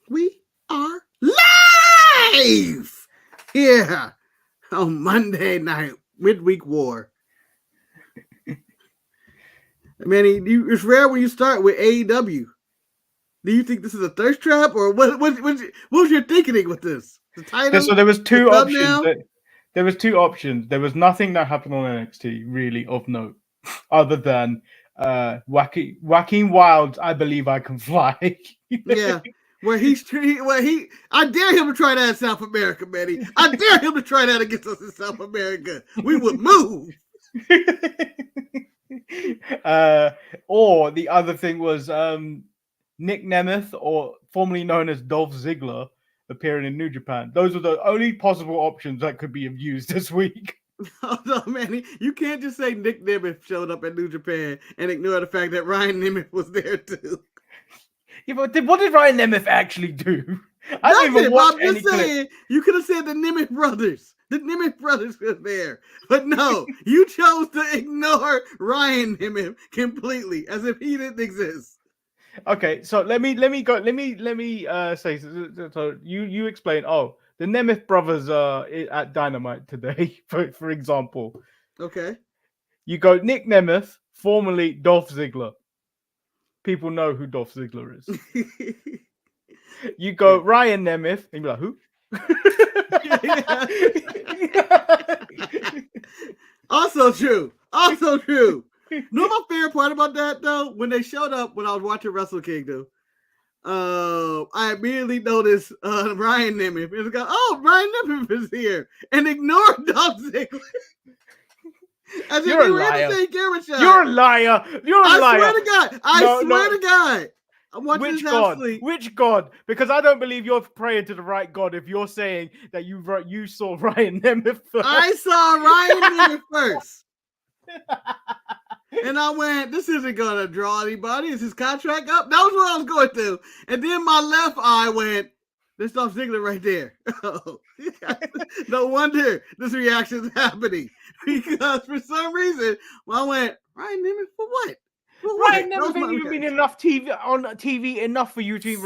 We are live here on Monday night, midweek war. Manny, it's rare when you start with AEW. Do you think this is a thirst trap, or what was your thinking with this? The title. So there was two the options. thumbnail? There was two options. There was nothing that happened on NXT really of note, other than Joaquin Wilds. I believe I can fly. Yeah. I dare him to try that in South America, Manny. I dare him to try that against us in South America. We would move. Or the other thing was Nick Nemeth, or formerly known as Dolph Ziggler, appearing in New Japan. Those were the only possible options that could be used this week. Oh no, Manny! You can't just say Nick Nemeth showed up at New Japan and ignore the fact that Ryan Nemeth was there too. Yeah, but what did Ryan Nemeth actually do? I don't even watch any clip. You could have said the Nemeth brothers. The Nemeth brothers were there, but no, you chose to ignore Ryan Nemeth completely, as if he didn't exist. Okay, so let me say. So you explain. Oh, the Nemeth brothers are at Dynamite today, for example. Okay. You go Nick Nemeth, formerly Dolph Ziggler. People know who Dolph Ziggler is. You go Ryan Nemeth, and you're like, who? Also true. Also true. You know my favorite part about that though? When they showed up when I was watching Wrestle Kingdom, I immediately noticed Ryan Nemeth. And go, oh, Ryan Nemeth is here, and ignored Dolph Ziggler. As You're a liar. You're a liar. You're a liar. I swear to God. I swear to God. I'm watching Which God? Which God? Because I don't believe you're praying to the right God if you're saying that you saw Ryan Nemeth first. I saw Ryan Nemeth first. And I went, this isn't going to draw anybody. Is his contract up? That was what I was going through. And then my left eye went, there's Dolph Ziggler right there. No wonder this reaction is happening. Because for some reason, I went, Ryan Nemeth for what? Ryan Nemeth ain't even been enough on TV enough for you to even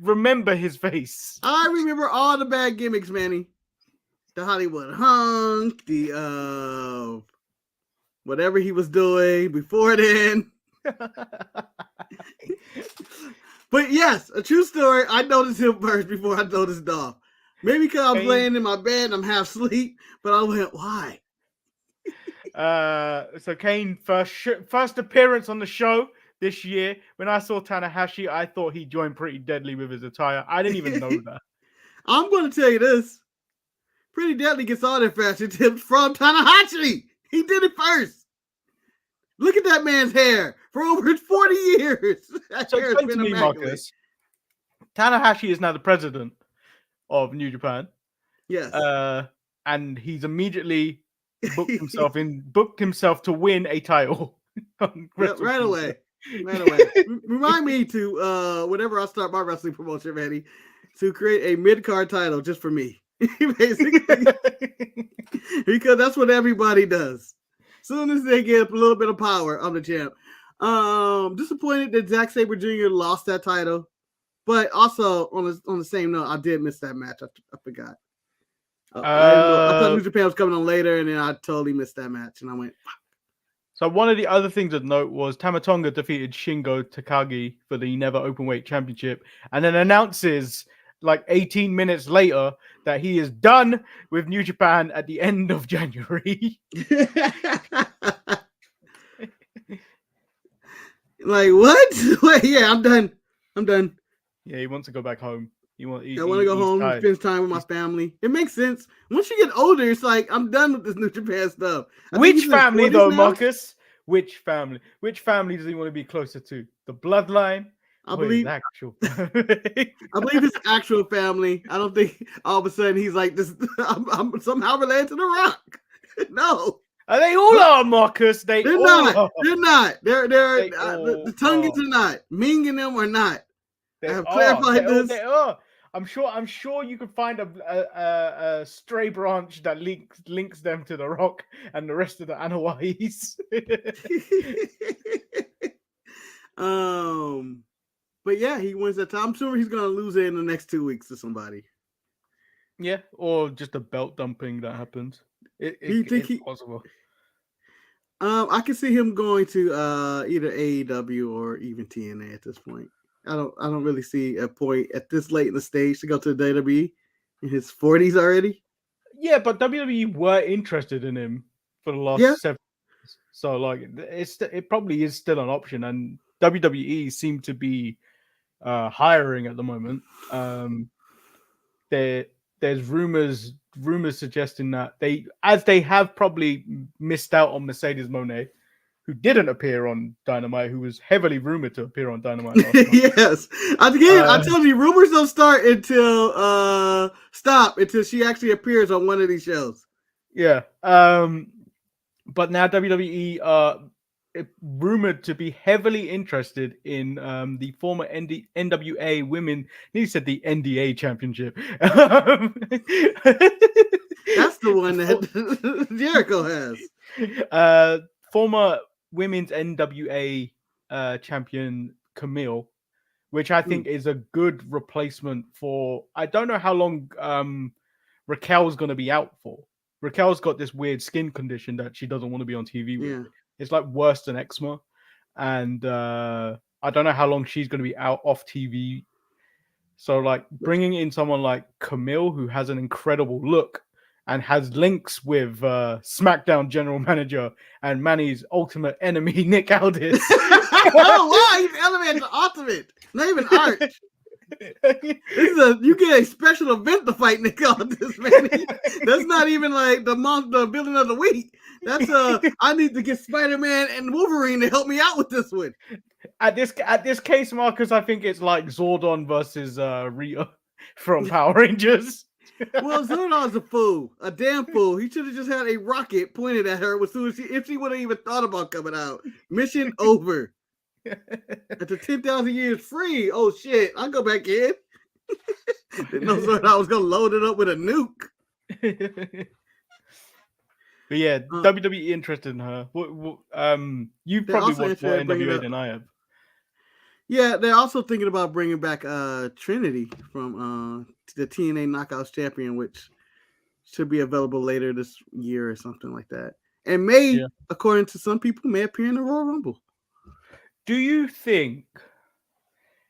remember his face. I remember all the bad gimmicks, Manny. The Hollywood Hunk, the whatever he was doing before then. But yes, a true story. I noticed him first before I noticed Dolph. Maybe because I was laying in my bed and I'm half asleep, but I went, why? So Kane first appearance on the show this year. When I saw Tanahashi, I thought he joined Pretty Deadly with his attire. I didn't even know that. I'm going to tell you this. Pretty Deadly gets all their fashion tips from Tanahashi. He did it first. Look at that man's hair for over 40 years. That hair has been immaculate. Marcus, Tanahashi is now the president of New Japan. Yes. And he's immediately booked himself to win a title. Right away. Remind me to whenever I start my wrestling promotion, Manny, to create a mid-card title just for me. Basically. Because that's what everybody does. As soon as they get a little bit of power, I'm the champ. Disappointed that Zack Sabre Jr. lost that title. But also on the same note, I did miss that match. I forgot. I thought New Japan was coming on later, and then I totally missed that match, and I went, fuck. So one of the other things of note was Tama Tonga defeated Shingo Takagi for the Never Openweight Championship, and then announces like 18 minutes later that he is done with New Japan at the end of January. Like, what? Wait, yeah, I'm done. Yeah, he wants to go back home. I want to go home and spend time with my family. It makes sense. Once you get older, it's like, I'm done with this New Japan stuff. Which family, though, Marcus? Which family? Which family does he want to be closer to? The bloodline? I believe his actual family. I don't think all of a sudden he's like this. I'm somehow related to The Rock. No. They all are, Marcus. They're not. They're the Tungans are not. Ming and them are not. I have clarified this. They are. I'm sure you could find a stray branch that links them to The Rock and the rest of the Anoa'is. But yeah, he wins that time. I'm sure he's gonna lose it in the next 2 weeks to somebody. Yeah, or just a belt dumping that happens. Do you think It's he? possible. I can see him going to either AEW or even TNA at this point. I don't really see a point at this late in the stage to go to the WWE in his 40s already. Yeah, but WWE were interested in him for the last Yeah. 7 years. So like it probably is still an option, and WWE seem to be hiring at the moment. There's rumors suggesting that they have probably missed out on Mercedes Moné, who didn't appear on Dynamite, who was heavily rumored to appear on Dynamite last night. Yes. I told you rumors don't start until she actually appears on one of these shows. Yeah. But now WWE are rumored to be heavily interested in the former NWA Women. He said the NDA Championship. That's the one that Jericho has. Former Women's NWA champion Camille, which I think is a good replacement for. I don't know how long Raquel's going to be out for. Raquel's got this weird skin condition that she doesn't want to be on TV with. Yeah. It's like worse than eczema. And I don't know how long she's going to be out off TV. So, like, bringing in someone like Camille, who has an incredible look and has links with SmackDown general manager and Manny's ultimate enemy, Nick Aldis. Oh, wow. He's elevated to ultimate. Not even Arch. You get a special event to fight Nick Aldis, man. That's not even like the building of the week. That's I need to get Spider-Man and Wolverine to help me out with this one. At this case, Marcus, I think it's like Zordon versus Rita from Power Rangers. Well, Zordon's a fool, a damn fool. He should have just had a rocket pointed at her as soon as if she would have even thought about coming out. Mission over. After 10,000 years free. Oh shit! I'll go back in. Didn't know Zordon was gonna load it up with a nuke. But yeah, WWE interested in her. You probably watched more NWA than I have. Yeah, they're also thinking about bringing back Trinity from the TNA Knockouts champion, which should be available later this year or something like that. And may, according to some people, may appear in the Royal Rumble. Do you think,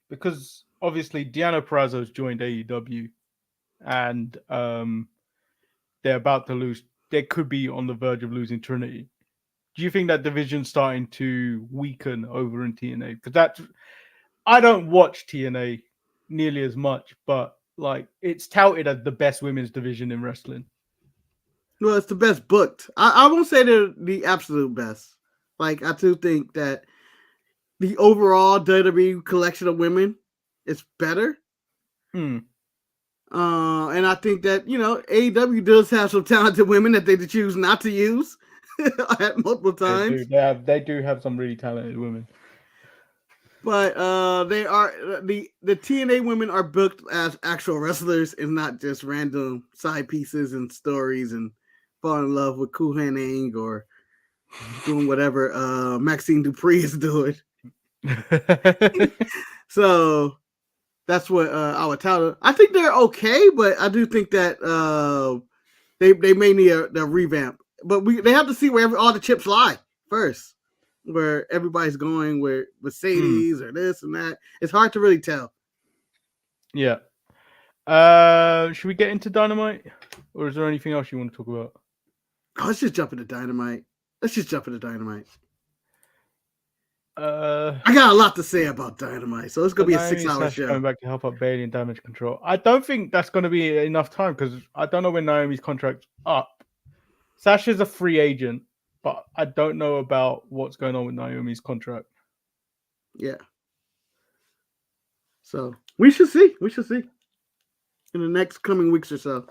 because obviously Deonna Purrazzo's joined AEW and they're about to lose, they could be on the verge of losing Trinity. Do you think that division's starting to weaken over in TNA? Because I don't watch TNA nearly as much, but like it's touted as the best women's division in wrestling. Well, it's the best booked. I won't say they're the absolute best. Like I do think that the overall WWE collection of women is better. And I think that, AEW does have some talented women that they choose not to use at multiple times. They do have some really talented women. But they are the TNA women are booked as actual wrestlers and not just random side pieces and stories and fall in love with Cool Hennig or doing whatever Maxine Dupree is doing. So that's what I would tell them. I think they're okay, but I do think that they may need a revamp. But they have to see where all the chips lie first, where everybody's going, where Mercedes or this and that. It's hard to really tell. Yeah. Should we get into Dynamite, or is there anything else you want to talk about? Oh, let's just jump into Dynamite. I got a lot to say about Dynamite, so it's going to be a 6-hour show. Coming back to help out Bailey in Damage Control. I don't think that's going to be enough time because I don't know when Naomi's contract's up. Sasha's a free agent, but I don't know about what's going on with Naomi's contract. Yeah. So we should see. In the next coming weeks or so.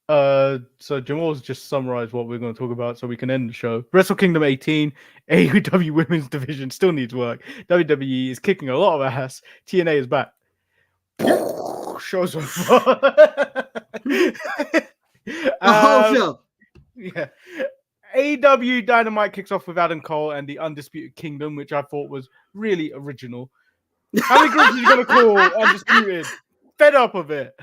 So Jamal's just summarized what we're going to talk about so we can end the show. Wrestle Kingdom 18, AEW Women's Division still needs work. WWE is kicking a lot of ass. TNA is back. Show's over. The whole show. Yeah. AEW Dynamite kicks off with Adam Cole and the Undisputed Kingdom, which I thought was really original. How many groups are you gonna call Undisputed? Fed up of it.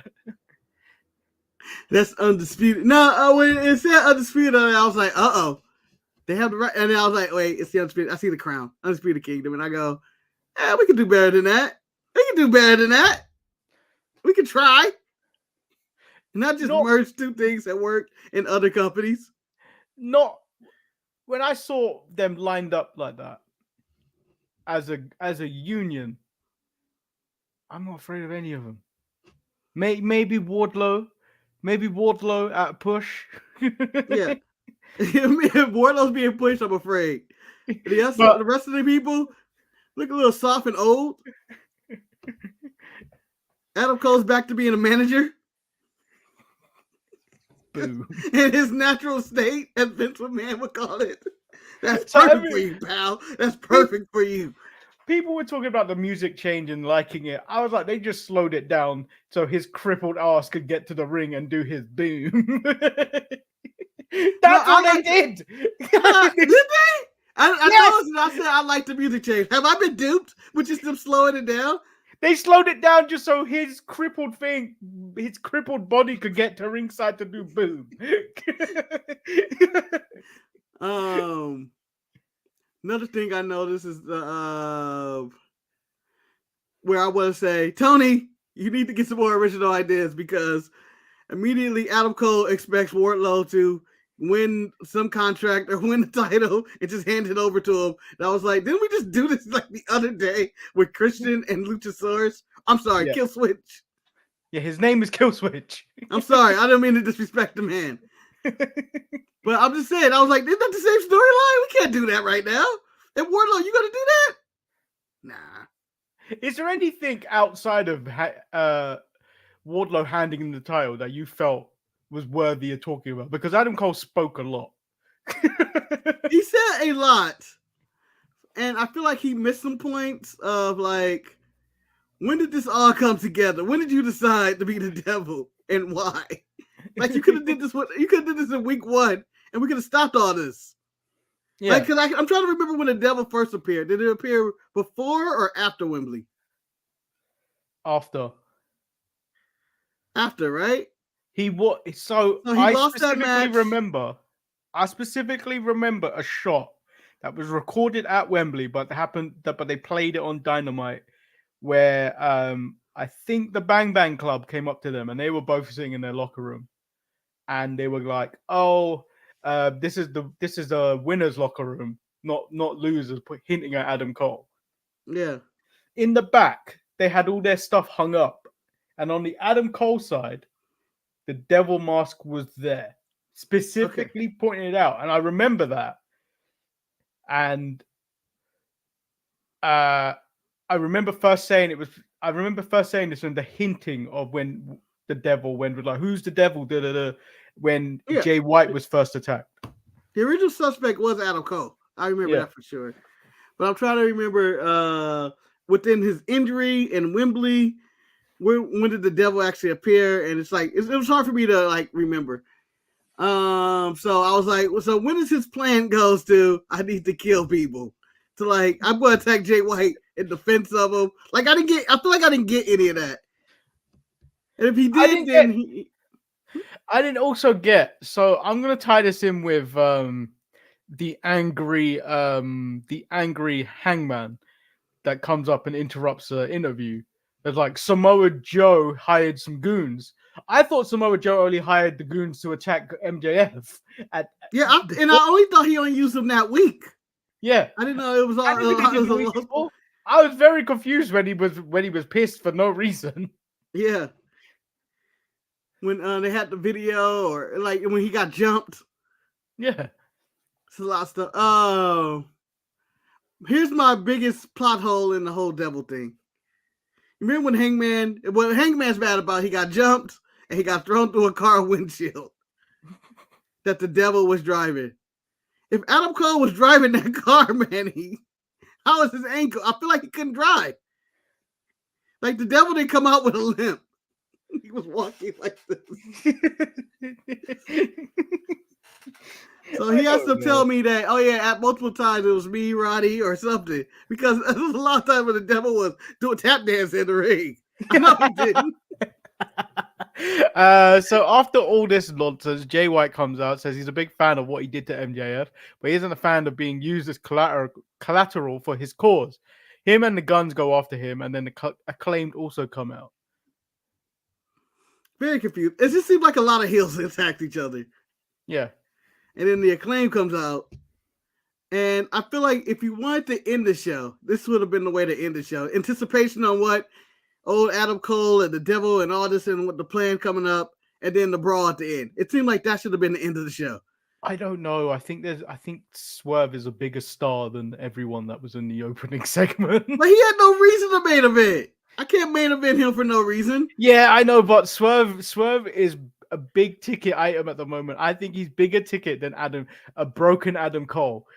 That's Undisputed. No, when it said Undisputed, I was like, they have the right. And then I was like, wait, it's the Undisputed. I see the crown, Undisputed Kingdom, and I go, we can do better than that. We can do better than that. We can try. Not just merge two things that work in other companies. Not when I saw them lined up like that as a union. I'm not afraid of any of them. Maybe Wardlow at a push. Yeah. If Wardlow's being pushed, I'm afraid. The rest of the people look a little soft and old. Adam Cole's back to being a manager. Boo. In his natural state, as Vince McMahon would call it. That's perfect for you, pal. That's perfect for you. People were talking about the music change and liking it. I was like, they just slowed it down so his crippled ass could get to the ring and do his boom. That's what they did. Did they? I said I like the music change. Have I been duped with just them slowing it down? They slowed it down just so his crippled body could get to ringside to do boom. Another thing I noticed is the where I want to say, Tony, you need to get some more original ideas, because immediately Adam Cole expects Wardlow to win some contract or win the title and just hand it over to him. And I was like, didn't we just do this like the other day with Christian and Luchasaurus? I'm sorry, Kill Switch. Yeah, his name is Kill Switch. I'm sorry, I don't mean to disrespect the man. But I'm just saying, I was like, isn't that the same storyline? We can't do that right now. And Wardlow, you gonna do that? Nah. Is there anything outside of Wardlow handing him the title that you felt was worthy of talking about? Because Adam Cole spoke a lot. He said a lot. And I feel like he missed some points of like, when did this all come together? When did you decide to be the devil and why? Like, you could have did this in week 1 and we could have stopped all this. Yeah. Like, I'm trying to remember when the devil first appeared. Did it appear before or after Wembley? After, right? I specifically remember a shot that was recorded at Wembley, but they played it on Dynamite, where I think the Bang Bang Club came up to them and they were both sitting in their locker room, and they were like, "Oh, this is the winners' locker room, not losers," hinting at Adam Cole. Yeah. In the back, they had all their stuff hung up, and on the Adam Cole side, the devil mask was there, specifically pointed out, and I remember that. And I remember first saying this when the hinting of when the devil went like, "Who's the devil?" When Jay White was first attacked. The original suspect was Adam Cole. I remember that for sure. But I'm trying to remember within his injury in Wembley, when did the devil actually appear? And it's like it was hard for me to like remember. So I was like, so when is his plan goes to I need to kill people? To like, I'm gonna attack Jay White in defense of him. Like I feel like I didn't get any of that. And if he did, I didn't also get, so I'm gonna tie this in with the angry Hangman that comes up and interrupts the interview. It's like Samoa Joe hired some goons. I thought Samoa Joe only hired the goons to attack MJF. I only thought he only used them that week. Yeah, I didn't know it was all. I was very confused when he was pissed for no reason. Yeah, when they had the video, or like when he got jumped. Yeah, it's a lot of stuff. Oh, here's my biggest plot hole in the whole devil thing. Remember when what Hangman's mad about, he got jumped and he got thrown through a car windshield that the devil was driving. If Adam Cole was driving that car, Manny, how was his ankle? I feel like he couldn't drive. Like the devil didn't come out with a limp. He was walking like this. So he has to tell me that, oh yeah, at multiple times it was me, Roddy, or something. Because there was a lot of times when the devil was doing tap dance in the ring. I know he didn't. So after all this nonsense, Jay White comes out, says he's a big fan of what he did to MJF, but he isn't a fan of being used as collateral for his cause. Him and the Guns go after him, and then the Acclaimed also come out. Very confused. It just seems like a lot of heels attacked each other. Yeah. And then the Acclaim comes out. And I feel like if you wanted to end the show, this would have been the way to end the show. Anticipation on what old Adam Cole and the Devil and all this and what the plan coming up, and then the brawl at the end. It seemed like that should have been the end of the show. I don't know. I think Swerve is a bigger star than everyone that was in the opening segment. But he had no reason to main event. I can't main event him for no reason. Yeah, I know, but Swerve is a big ticket item at the moment. I think he's bigger ticket than a broken Adam Cole.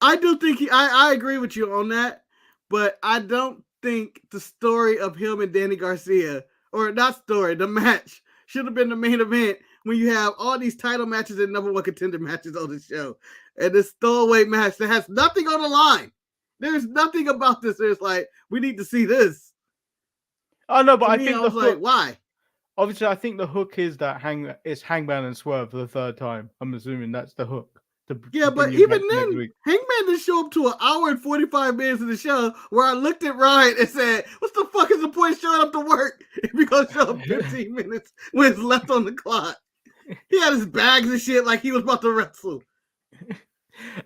I do think I agree with you on that, but I don't think the story of him and Danny Garcia, or not story, the match should have been the main event when you have all these title matches and number one contender matches on the show. And this throwaway match that has nothing on the line. There's nothing about this. There's like, we need to see this. Oh no, but I think I was like, why? Obviously, I think the hook is that Hangman and Swerve for the third time. I'm assuming that's the hook. Yeah, but even then, Hangman didn't show up to an hour and 45 minutes of the show where I looked at Ryan and said, "What's the fuck is the point of showing up to work if you're gonna show up 15 minutes when it's left on the clock?" He had his bags and shit like he was about to wrestle.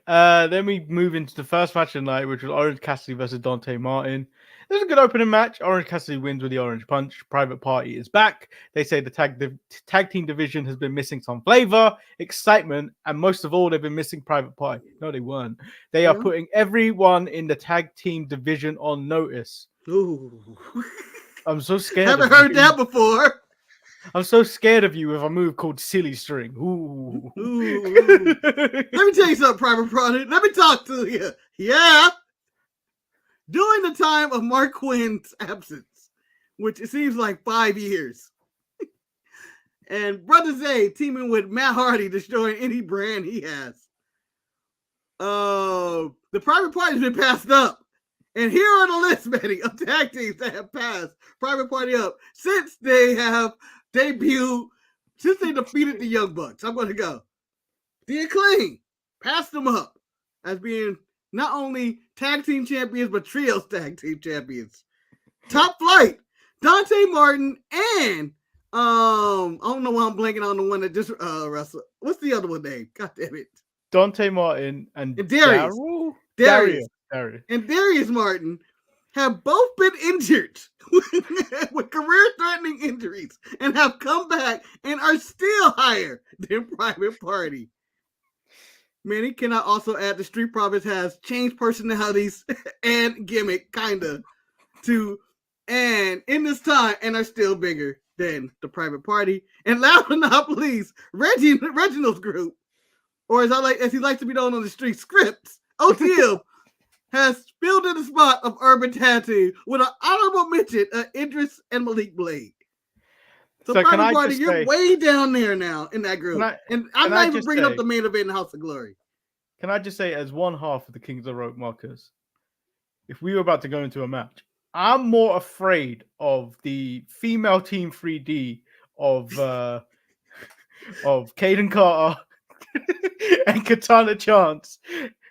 Then we move into the first match of the night, which was Orange Cassidy versus Dante Martin. It was a good opening match. Orange Cassidy wins with the Orange Punch. Private Party is back. They say the tag team division has been missing some flavor, excitement, and most of all, they've been missing Private Party. No, they weren't. They are putting everyone in the tag team division on notice. Ooh. I'm so scared. Haven't heard that before. I'm so scared of you with a move called Silly String. Ooh. Let me tell you something, Private Party. Let me talk to you. Yeah. During the time of Mark Quinn's absence, which it seems like 5 years, and Brother Zay teaming with Matt Hardy, destroying any brand he has, the Private Party's been passed up. And here are the list, Manny, of tag teams that have passed Private Party up since they have debuted, since they defeated the Young Bucks. I'm going to go. The Acclaim passed them up as being not only tag team champions, but trios tag team champions. Top Flight, Dante Martin, and I don't know why I'm blanking on the one that just wrestled. What's the other one name? God damn it. Dante Martin and Darius. And Darius Martin have both been injured with career-threatening injuries and have come back and are still higher than Private Party. Manny, can I also add the Street Profits has changed personalities and gimmick, kinda, and in this time, and are still bigger than the Private Party. And last but not least, Reginald's group, or as he likes to be known on the street, Scripts, OTM, has filled in the spot of Urban Tattoo with an honorable mention of Idris and Malik Blade. So Private Party, you're way down there now in that group. I'm not even bringing up the main event in House of Glory. Can I just say, as one half of the Kings of Rope, Marcus, if we were about to go into a match, I'm more afraid of the female team 3D of Caden Carter and Katana Chance,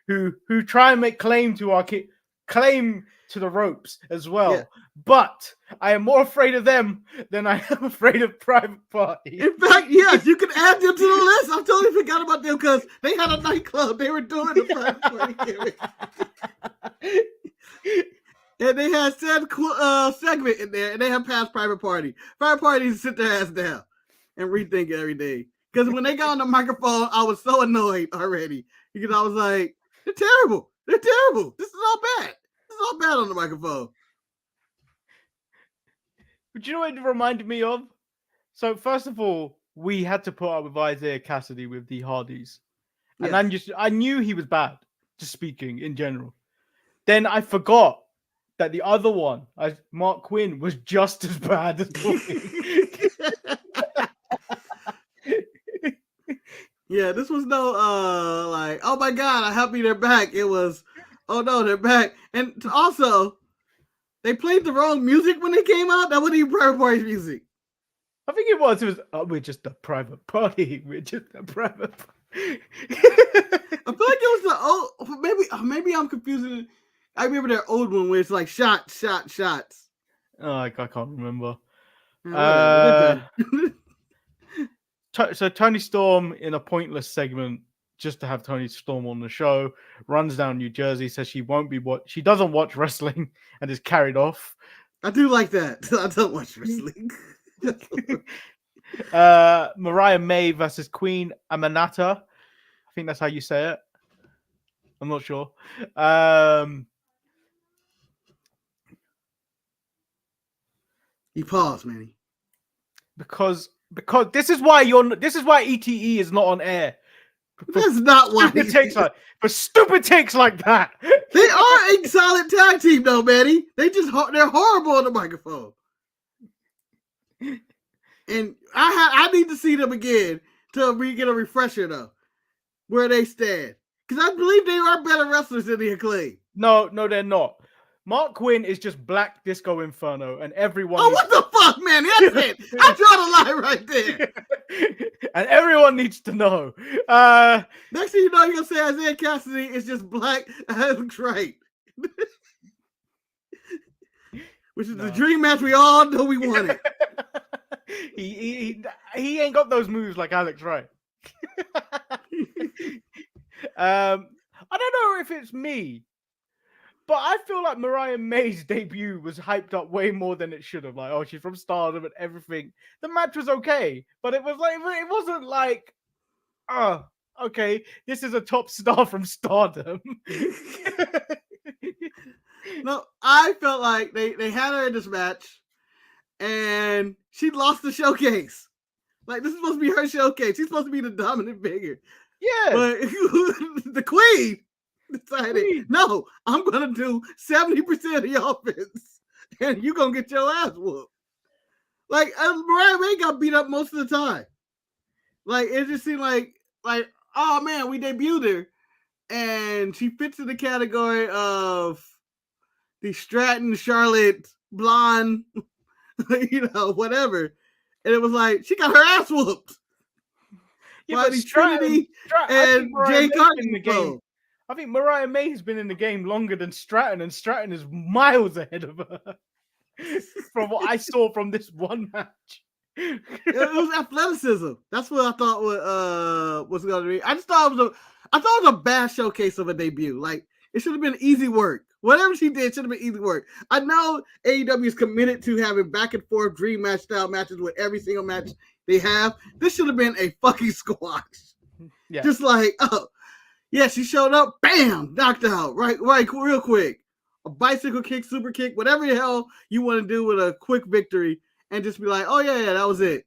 who try and make claim to the ropes as well. Yeah. But I am more afraid of them than I am afraid of Private Party. In fact, yes, you can add them to the list. I totally forgot about them because they had a nightclub. They were doing the Private Party gimmick. And they had segment in there, and they have passed Private Party. Private Party needs to sit their ass down and rethink every day. Because when they got on the microphone, I was so annoyed already. Because I was like, they're terrible. They're terrible. This is all bad. This is all bad on the microphone. But you know what it reminded me of? So first of all, we had to put up with Isaiah Cassidy with the Hardys. And yes. I knew he was bad, just speaking in general. Then I forgot that the other one, Mark Quinn, was just as bad as talking. Yeah, this was no like, oh my god, I'm happy they're back. It was, oh no, they're back. And also, they played the wrong music when they came out. That wasn't even Private Party's music. I think it was. Oh, we're just a private party. We're just a private party. I feel like it was the old, maybe I'm confusing. I remember their old one where it's like shots. Oh, I can't remember. Whatever, So Tony Storm, in a pointless segment, just to have Tony Storm on the show, runs down New Jersey, says she doesn't watch wrestling, and is carried off. I do like that. I don't watch wrestling. Mariah May versus Queen Amanata. I think that's how you say it. I'm not sure. You pause, Manny. Because this is why ETE is not on air. That's not why. Stupid takes like that. They are a solid tag team, though, Manny. They're horrible on the microphone. And I need to see them again to get a refresher, though, where they stand. Because I believe they are better wrestlers than the Acclaim. No, they're not. Mark Quinn is just Black Disco Inferno, and everyone. Oh, what the fuck, man? That's it. I draw the line right there. And everyone needs to know. Next thing you know, you're gonna say Isaiah Cassidy is just Black Alex Wright, which is the dream match we all know we wanted. he ain't got those moves like Alex Wright. I don't know if it's me, but I feel like Mariah May's debut was hyped up way more than it should have. Like, oh, she's from Stardom and everything. The match was okay, but it wasn't like, oh, okay, this is a top star from Stardom. No, I felt like they had her in this match, and she lost the showcase. Like, this is supposed to be her showcase. She's supposed to be the dominant figure. Yeah, but the Queen decided, no, I'm gonna do 70% of the offense, and you're gonna get your ass whooped. Like, Mariah May got beat up most of the time. Like, it just seemed like, oh man, we debuted her, and she fits in the category of the Stratton, Charlotte, blonde, whatever. And it was like, she got her ass whooped. Yeah, but Trinity and Jay Carter in the game. I think Mariah May has been in the game longer than Stratton, and Stratton is miles ahead of her. From what I saw from this one match. It was athleticism. That's what I thought was going to be. I thought it was a bad showcase of a debut. Like, it should have been easy work. Whatever she did should have been easy work. I know AEW is committed to having back and forth dream match style matches with every single match they have. This should have been a fucking squash. Yeah. Just like, oh, yeah, she showed up, bam, knocked out, right, real quick. A bicycle kick, super kick, whatever the hell you want to do with a quick victory, and just be like, oh yeah, that was it.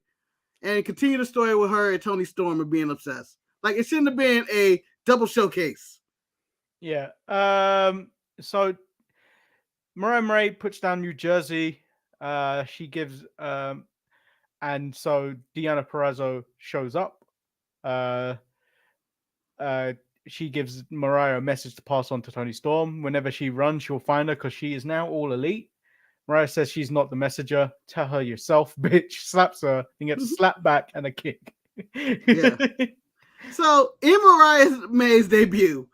And continue the story with her and Tony Storm and being obsessed. Like, it shouldn't have been a double showcase. Yeah. So Mariah May puts down New Jersey. She gives and so Deonna Purrazzo shows up. She gives Mariah a message to pass on to Tony Storm. Whenever she runs, she'll find her because she is now all elite. Mariah says she's not the messenger. Tell her yourself, bitch. Slaps her and gets a slap back and a kick. Yeah. So in Mariah May's debut,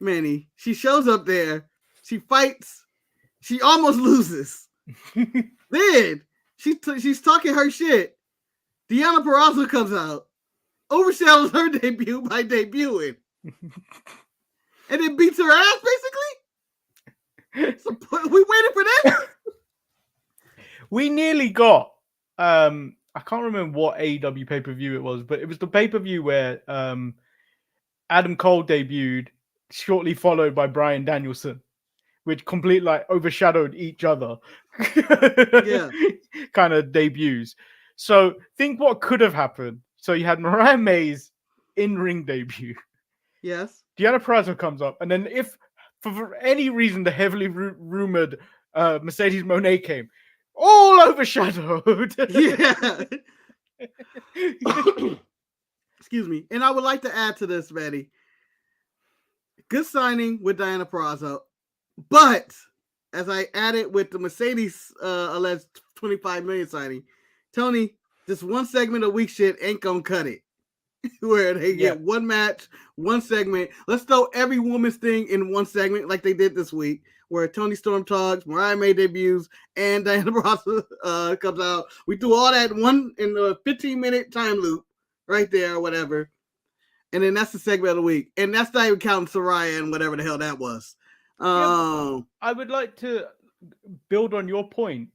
Manny, she shows up there. She fights. She almost loses. Then she's talking her shit. Deonna Purrazzo comes out, overshadows her debut by debuting, and then beats her ass, basically. So we waited for this. We nearly got. I can't remember what AEW pay-per-view it was, but it was the pay-per-view where Adam Cole debuted, shortly followed by Bryan Danielson, which completely overshadowed each other. Yeah. Kind of debuts. So think what could have happened. So you had Mariah May's in-ring debut. Yes. Deonna Purrazzo comes up, and then if for any reason the heavily rumored Mercedes Moné came, all overshadowed. Yeah. Excuse me. And I would like to add to this, Betty. Good signing with Deonna Purrazzo. But as I added with the Mercedes alleged 25 million signing, Tony, this one segment of weak shit ain't gonna cut it. Where they get one match, one segment. Let's throw every woman's thing in one segment like they did this week, where Toni Storm talks, Mariah May debuts, and Deonna Purrazzo comes out. We threw all that in the 15-minute time loop right there or whatever. And then that's the segment of the week. And that's not even counting Saraya and whatever the hell that was. I would like to build on your point.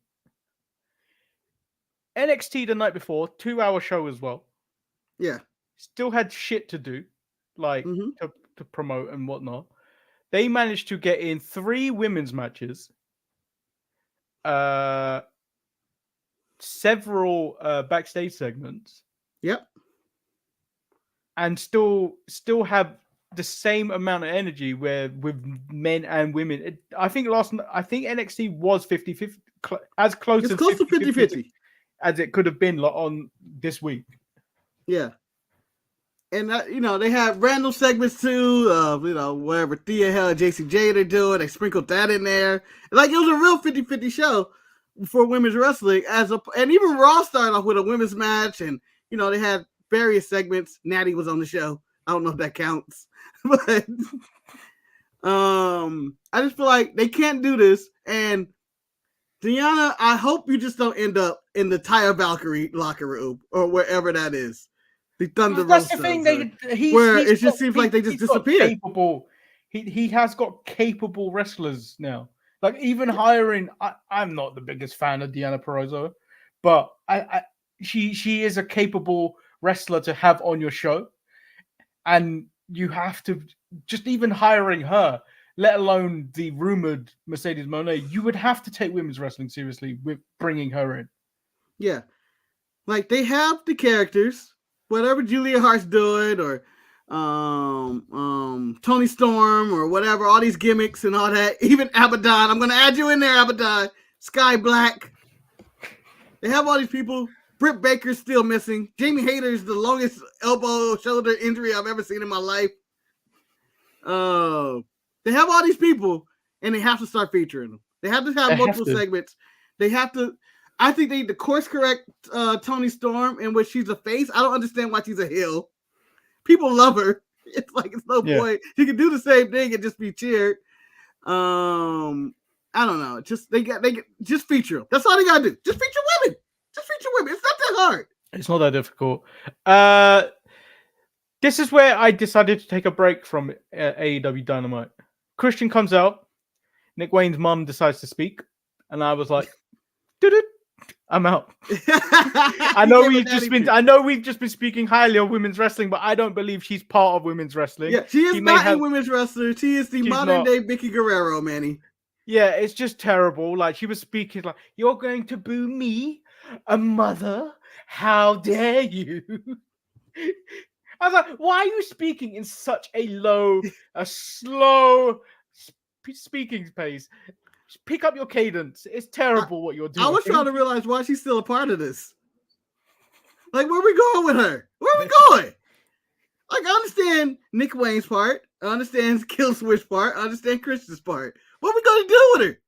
NXT the night before, 2-hour show as well. Yeah. Still had shit to do, like to promote and whatnot. They managed to get in 3 women's matches, several backstage segments. Yep. And still have the same amount of energy with men and women. I think NXT was 50-50, as close to 50-50 as it could have been on this week. Yeah. And they had random segments too, whatever Thea Hell and JC Jade are doing. They sprinkled that in there. Like, it was a real 50-50 show for women's wrestling. And even Raw started off with a women's match, and they had various segments. Natty was on the show. I don't know if that counts, but I just feel like they can't do this. And Deonna, I hope you just don't end up in the Taya Valkyrie locker room or wherever that is. The Thunder That's the thing. It just seems like they just disappeared. He has got capable wrestlers now. Like, even hiring. I'm not the biggest fan of Deonna Purrazzo, but she is a capable wrestler to have on your show, and you have to just even hiring her, let alone the rumored Mercedes Moné, you would have to take women's wrestling seriously with bringing her in. Yeah, like, they have the characters, whatever Julia Hart's doing, or Toni Storm, or whatever, all these gimmicks and all that. Even Abaddon, I'm gonna add you in there, Abaddon. Sky Black. They have all these people. Britt Baker's still missing. Jamie Hayter's the longest elbow shoulder injury I've ever seen in my life. They have all these people, and they have to start featuring them. They have to have multiple segments. They have to. I think they need to course correct Toni Storm, in which she's a face. I don't understand why she's a heel. People love her. It's like, it's no point. She can do the same thing and just be cheered. I don't know. Just just feature them. That's all they gotta do. Just feature women. Just feature women. It's not that hard. It's not that difficult. This is where I decided to take a break from AEW Dynamite. Christian comes out. Nick Wayne's mum decides to speak, and I was like, I'm out. I know we've just been speaking highly of women's wrestling, but I don't believe she's part of women's wrestling. Yeah, she is not a women's wrestler. She is the modern day Vicky Guerrero, Manny. Yeah, it's just terrible. Like, she was speaking like, "You're going to boo me, a mother? How dare you?" I was like, "Why are you speaking in such a slow speaking pace? Pick up your cadence. It's terrible what you're doing." I was trying to realize why she's still a part of this. Like, where are we going with her? Where are we going? Like, I understand Nick Wayne's part. I understand Kill Switch part. I understand Christian's part. What are we going to do with her?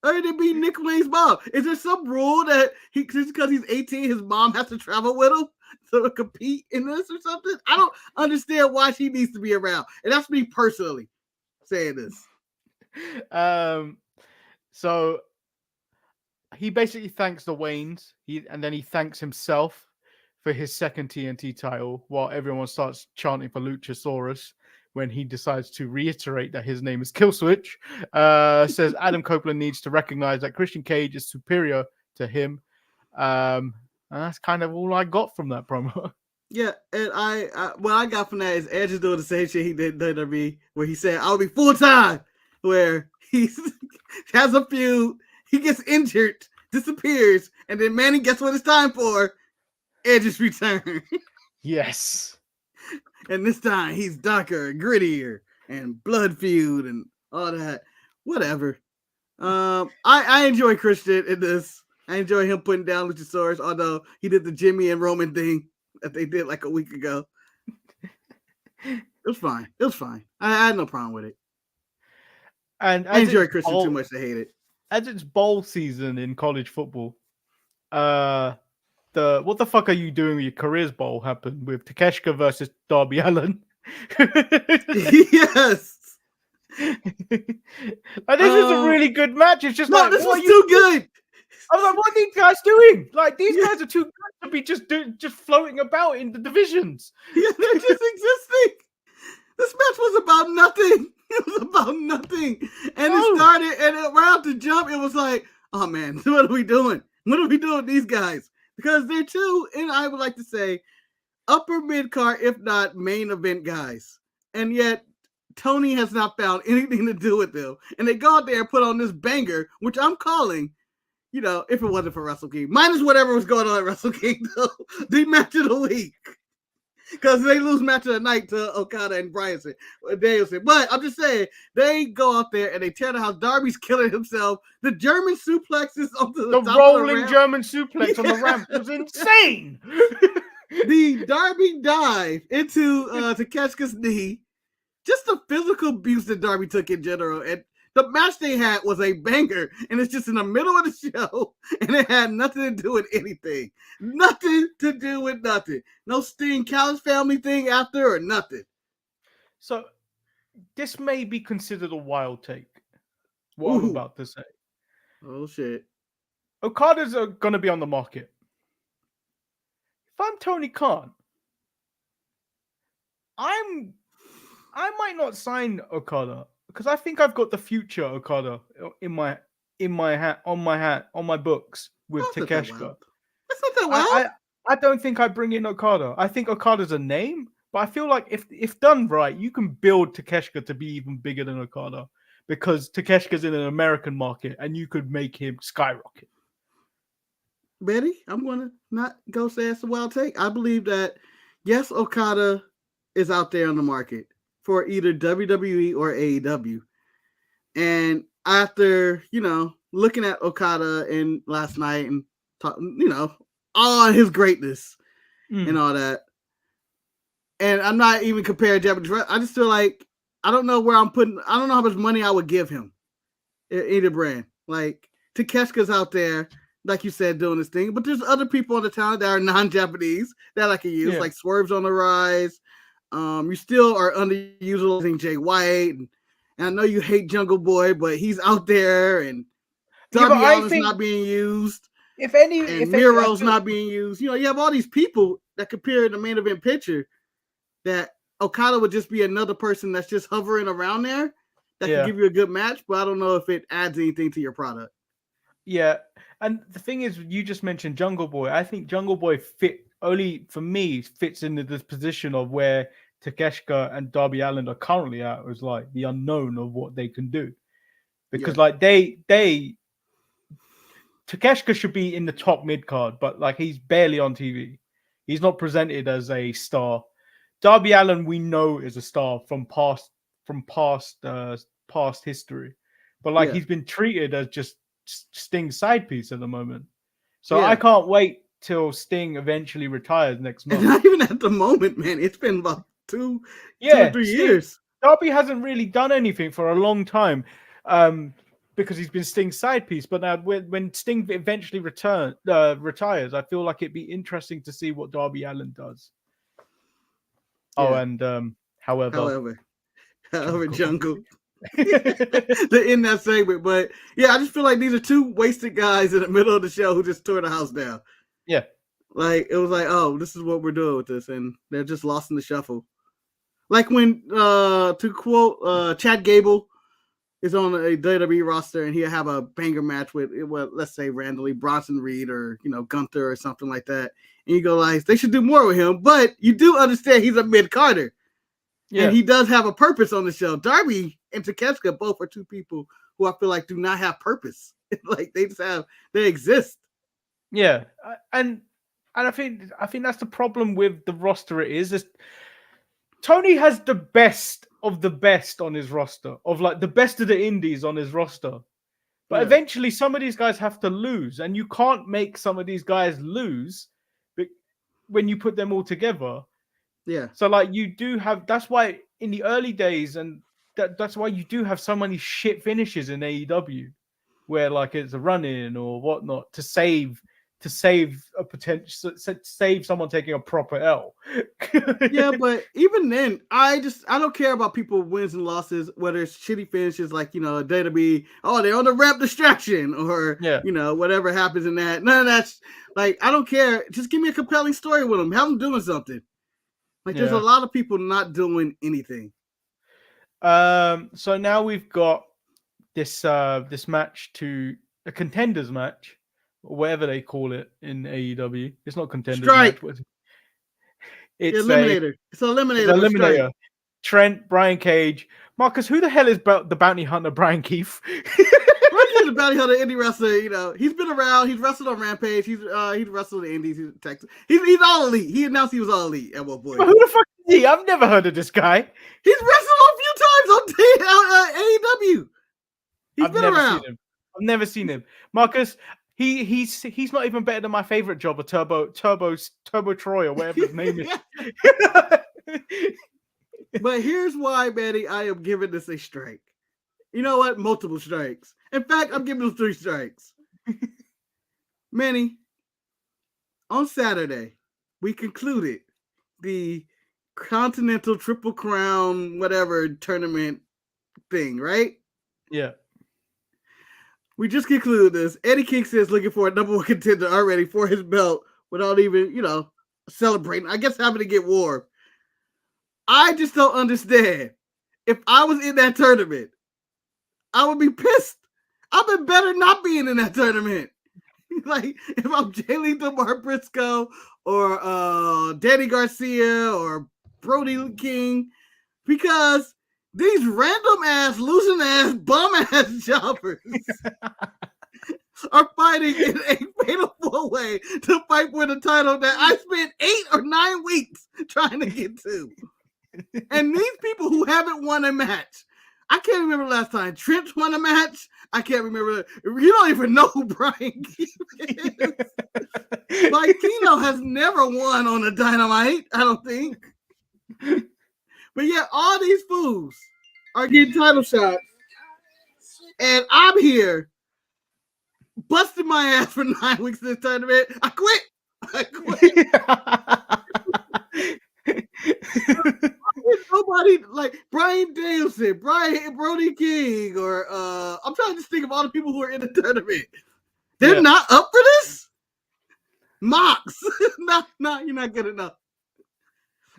Other than be Nick Wayne's mom? Is there some rule that just because he's 18, his mom has to travel with him to compete in this or something? I don't understand why she needs to be around. And that's me personally saying this. So he basically thanks the Waynes, and then he thanks himself for his second TNT title, while everyone starts chanting for Luchasaurus when he decides to reiterate that his name is Killswitch. Says Adam Copeland needs to recognize that Christian Cage is superior to him. And that's kind of all I got from that promo. Yeah, and what I got from that is Edge is doing the same shit he did in WWE, where he said, "I'll be full time," where he has a feud, he gets injured, disappears, and then Manny gets what it's time for. Edge's return. Yes. And this time he's darker and grittier and blood feud and all that. Whatever. I enjoy Christian in this. I enjoy him putting down Luchasaurus, although he did the Jimmy and Roman thing that they did like a week ago. It was fine. It was fine. I had no problem with it. And I enjoy Christian too much to hate it. As it's bowl season in college football, what the fuck are you doing with your careers bowl happened with Takeshita versus Darby Allin. Yes. Like, this is a really good match. It's just no, like, this was too good. I was like, what are these guys doing? Like, these guys are too good to be just floating about in the divisions. Yeah, they're just existing. This match was about nothing. It was about nothing. And it started, and right off the jump, it was like, oh man, what are we doing? What are we doing with these guys? Because they're two, and I would like to say, upper mid-card, if not main event guys. And yet, Tony has not found anything to do with them. And they go out there and put on this banger, which I'm calling, if it wasn't for Wrestle Kingdom, minus whatever was going on at Wrestle Kingdom, the match of the week. Because they lose match of the night to Okada and Danielson. But I'm just saying, they go out there and they tear the house. Darby's killing himself. The German suplexes onto the top rolling of the German suplex on the ramp was insane. The Darby dive into Takeshita's knee. Just the physical abuse that Darby took in general. And the match they had was a banger, and it's just in the middle of the show, and it had nothing to do with anything. Nothing to do with nothing. No Sting Callis family thing after or nothing. So, this may be considered a wild take, what I'm about to say. Oh, shit. Okada's going to be on the market. If I'm Tony Khan, I might not sign Okada. Because I think I've got the future Okada on my books with Takeshita. That's not that wild. I don't think I bring in Okada. I think Okada's a name, but I feel like if done right, you can build Takeshita to be even bigger than Okada because Takeshita's in an American market and you could make him skyrocket. Betty, I'm going to not go say it's a wild take. I believe that, yes, Okada is out there on the market for either WWE or AEW. And after, looking at Okada and last night and all his greatness and all that. And I'm not even comparing Japanese wrestling. I just feel like I don't know how much money I would give him. Either brand. Like Takeshita's out there, like you said, doing this thing. But there's other people on the talent that are non-Japanese that I can use, like Swerve's on the rise. You still are underutilizing Jay White, and I know you hate Jungle Boy, but he's out there, and Darby Allin's not being used. If Miro's not being used. You have all these people that could appear in the main event picture that Okada would just be another person that's just hovering around there that can give you a good match, but I don't know if it adds anything to your product. Yeah, and the thing is, you just mentioned Jungle Boy. I think Jungle Boy fits into this position of where Takeshita and Darby Allin are currently at, is like the unknown of what they can do. Because Takeshita should be in the top mid card, but like he's barely on TV. He's not presented as a star. Darby Allin, we know, is a star from past history, but he's been treated as just Sting's side piece at the moment. So I can't wait till Sting eventually retires next month. Not even at the moment, man. It's been about 2 or 3 years. Darby hasn't really done anything for a long time because he's been Sting's side piece. But now when Sting eventually retires, I feel like it'd be interesting to see what Darby Allin does. Yeah. Oh, and however, Jungle. They're in that segment, but I just feel like these are two wasted guys in the middle of the show who just tore the house down. Yeah, like it was like, oh, this is what we're doing with this, and they're just lost in the shuffle. Like when, to quote, Chad Gable is on a WWE roster and he'll have a banger match with, let's say randomly Bronson Reed or Gunther or something like that, and you go like, they should do more with him, but you do understand he's a mid-carder. Yeah. And he does have a purpose on the show. Darby and Takeshita both are two people who I feel like do not have purpose. Like they exist. Yeah, and I think that's the problem with the roster. It is Tony has the best of the best on his roster, of like the best of the indies on his roster. But eventually, some of these guys have to lose, and you can't make some of these guys lose when you put them all together. Yeah. So like you do have. That's why in the early days, and that's why you do have so many shit finishes in AEW, where like it's a run-in or whatnot to save a potential, save someone taking a proper L. Yeah, but even then, I don't care about people wins and losses, whether it's shitty finishes like, a day to be, they're on the ramp distraction or, whatever happens in that. None of that's like, I don't care. Just give me a compelling story with them. Have them doing something. Like there's a lot of people not doing anything. So now we've got this match to a contenders match, or whatever they call it in AEW. It's not contenders match. It's Eliminator. It's an eliminator. It's eliminator. Trent, Brian Cage, Marcus. Who the hell is the bounty hunter? Brian Keith. Brian Keith is the bounty hunter, indie wrestler. He's been around. He's wrestled on Rampage. He's wrestled in the Indies. He's in Texas. He's all elite. He announced he was all elite at one point. But who the fuck is he? I've never heard of this guy. He's wrestled a few times on AEW. He's been around. I've never seen him. Marcus. He's not even better than my favorite jobber, Turbo Troy, or whatever his name is. But here's why, Manny, I am giving this a strike. You know what? Multiple strikes. In fact, I'm giving them 3 strikes. Manny, on Saturday, we concluded the Continental Triple Crown whatever tournament thing, right? Yeah. We just concluded this. Eddie Kingston is looking for a number 1 contender already for his belt without even, celebrating. I guess having to get warm. I just don't understand. If I was in that tournament, I would be pissed. I've been better not being in that tournament. Like, if I'm Jay Lethal, Mark Briscoe, or Danny Garcia, or Brody King, because these random ass, losing ass, bum ass jobbers are fighting in a fatal 4-way to fight for the title that I spent 8 or 9 weeks trying to get to. And these people who haven't won a match, I can't remember last time Trent won a match. I can't remember. You don't even know who Brian Keith is. Like, Kino has never won on a Dynamite, I don't think. But yet, all these fools are getting title shots. And I'm here busting my ass for 9 weeks in this tournament. I quit. Nobody like Brian Danielson, Brody King, or I'm trying to think of all the people who are in the tournament. They're not up for this? Mox. Not you're not good enough.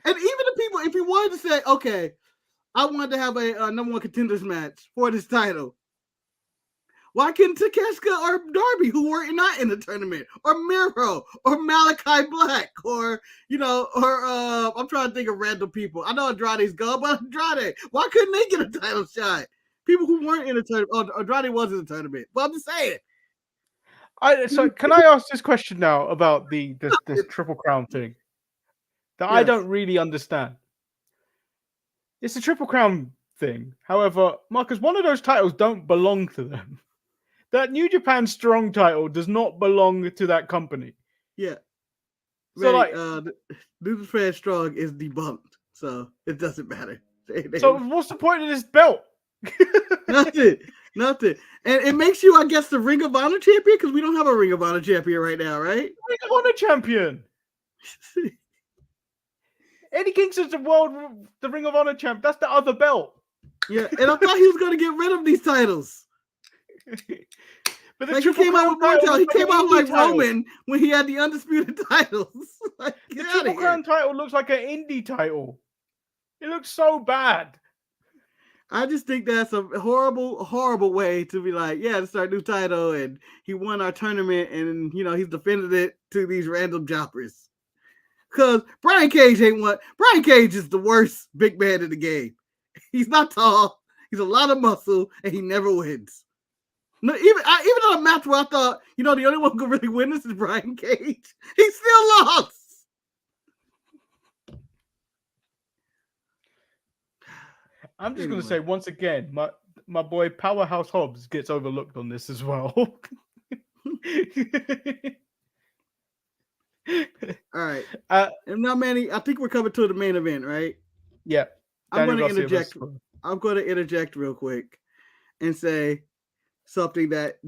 And even the people, if you wanted to say, okay, I wanted to have a number 1 contenders match for this title, why couldn't Takeshita or Darby, who were not in the tournament, or Miro, or Malachi Black, or I'm trying to think of random people. I know Andrade's gone, but Andrade, why couldn't they get a title shot? People who weren't in the tournament. Oh, Andrade was in the tournament, but I'm just saying. So can I ask this question now about this Triple Crown thing that I don't really understand? It's a Triple Crown thing. However, Marcus, one of those titles don't belong to them. That New Japan Strong title does not belong to that company. Yeah. So New Japan Strong is debunked, so it doesn't matter. So what's the point of this belt? Nothing. And it makes you, I guess, the Ring of Honor champion, because we don't have a Ring of Honor champion right now, right? Ring of Honor champion. Eddie Kingston's the Ring of Honor champ. That's the other belt. Yeah, and I thought he was going to get rid of these titles. But like he came out with more titles. He came out like Roman when he had the undisputed titles. Like, the Triple Crown title looks like an indie title. It looks so bad. I just think that's a horrible, horrible way to be like, to start a new title, and he won our tournament, and he's defended it to these random jobbers. Because Brian Cage ain't one. Brian Cage is the worst big man in the game. He's not tall. He's a lot of muscle, and he never wins. No, even on a match where I thought, the only one who could really win this is Brian Cage. He still lost. I'm just going to say once again, my boy Powerhouse Hobbs gets overlooked on this as well. All right. And now, Manny, I think we're coming to the main event, right? Yeah. I'm going to interject. I'm going to interject real quick and say something that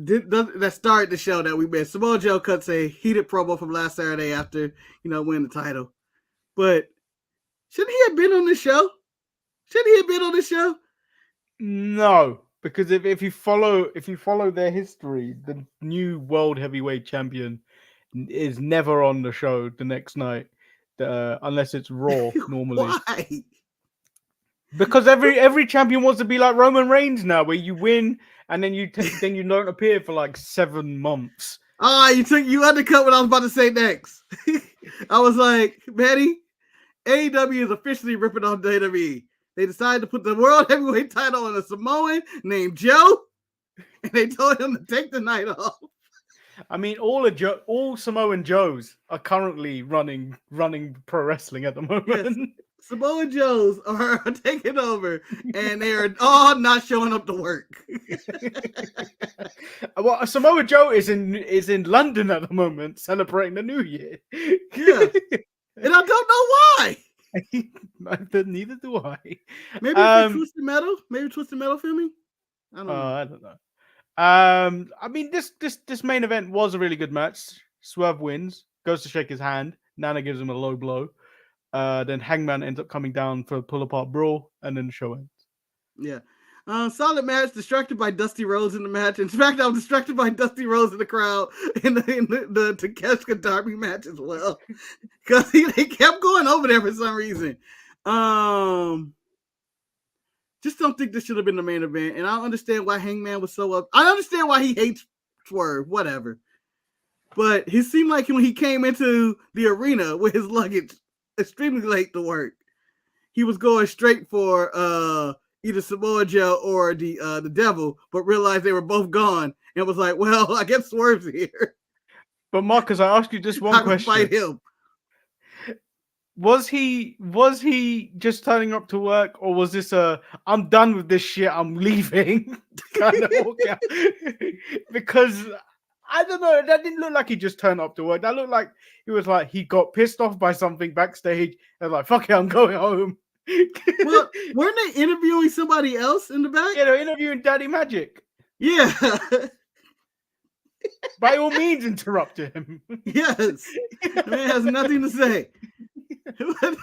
started the show that we missed. Samoa Joe cuts a heated promo from last Saturday after, winning the title. But shouldn't he have been on the show? No, because if you follow their history, the new world heavyweight champion is never on the show the next night, unless it's Raw normally. Why? Because every champion wants to be like Roman Reigns now, where you win and then you don't appear for like 7 months. You undercut what I was about to say next. I was like, Manny, AEW is officially ripping off WWE. They decided to put the world heavyweight title on a Samoan named Joe, and they told him to take the night off. I mean, all Samoan Joes are currently running pro wrestling at the moment. Yes. Samoan Joes are taking over, and they are all not showing up to work. Well, Samoa Joe is in London at the moment, celebrating the New Year. Yeah, and I don't know why. Neither do I. Maybe it's Twisted Metal. Maybe Twisted Metal filming. I don't know. I don't know. I mean, this main event was a really good match. Swerve wins, goes to shake his hand. Nana gives him a low blow. Then Hangman ends up coming down for a pull-apart brawl, and then the show ends. Yeah. Solid match, distracted by Dusty Rhodes in the match. In fact, I was distracted by Dusty Rhodes in the crowd in the Takeshita Darby match as well. Because they kept going over there for some reason. Just don't think this should have been the main event. And I don't understand why Hangman was so up. I understand why he hates Swerve, whatever. But it seemed like when he came into the arena with his luggage extremely late to work, he was going straight for either Samoa Joe or the Devil, but realized they were both gone and was like, well, I guess Swerve's here. But Marcus, I ask you just one question. Fight him. Was he just turning up to work, or was this I'm done with this shit, I'm leaving kind of walk out? Because I don't know, that didn't look like he just turned up to work. That looked like it was like he got pissed off by something backstage and like, fuck it, I'm going home. Well, weren't they interviewing somebody else in the back? Yeah, they're interviewing Daddy Magic. Yeah. By all means, interrupt him. Yes. The man has nothing to say.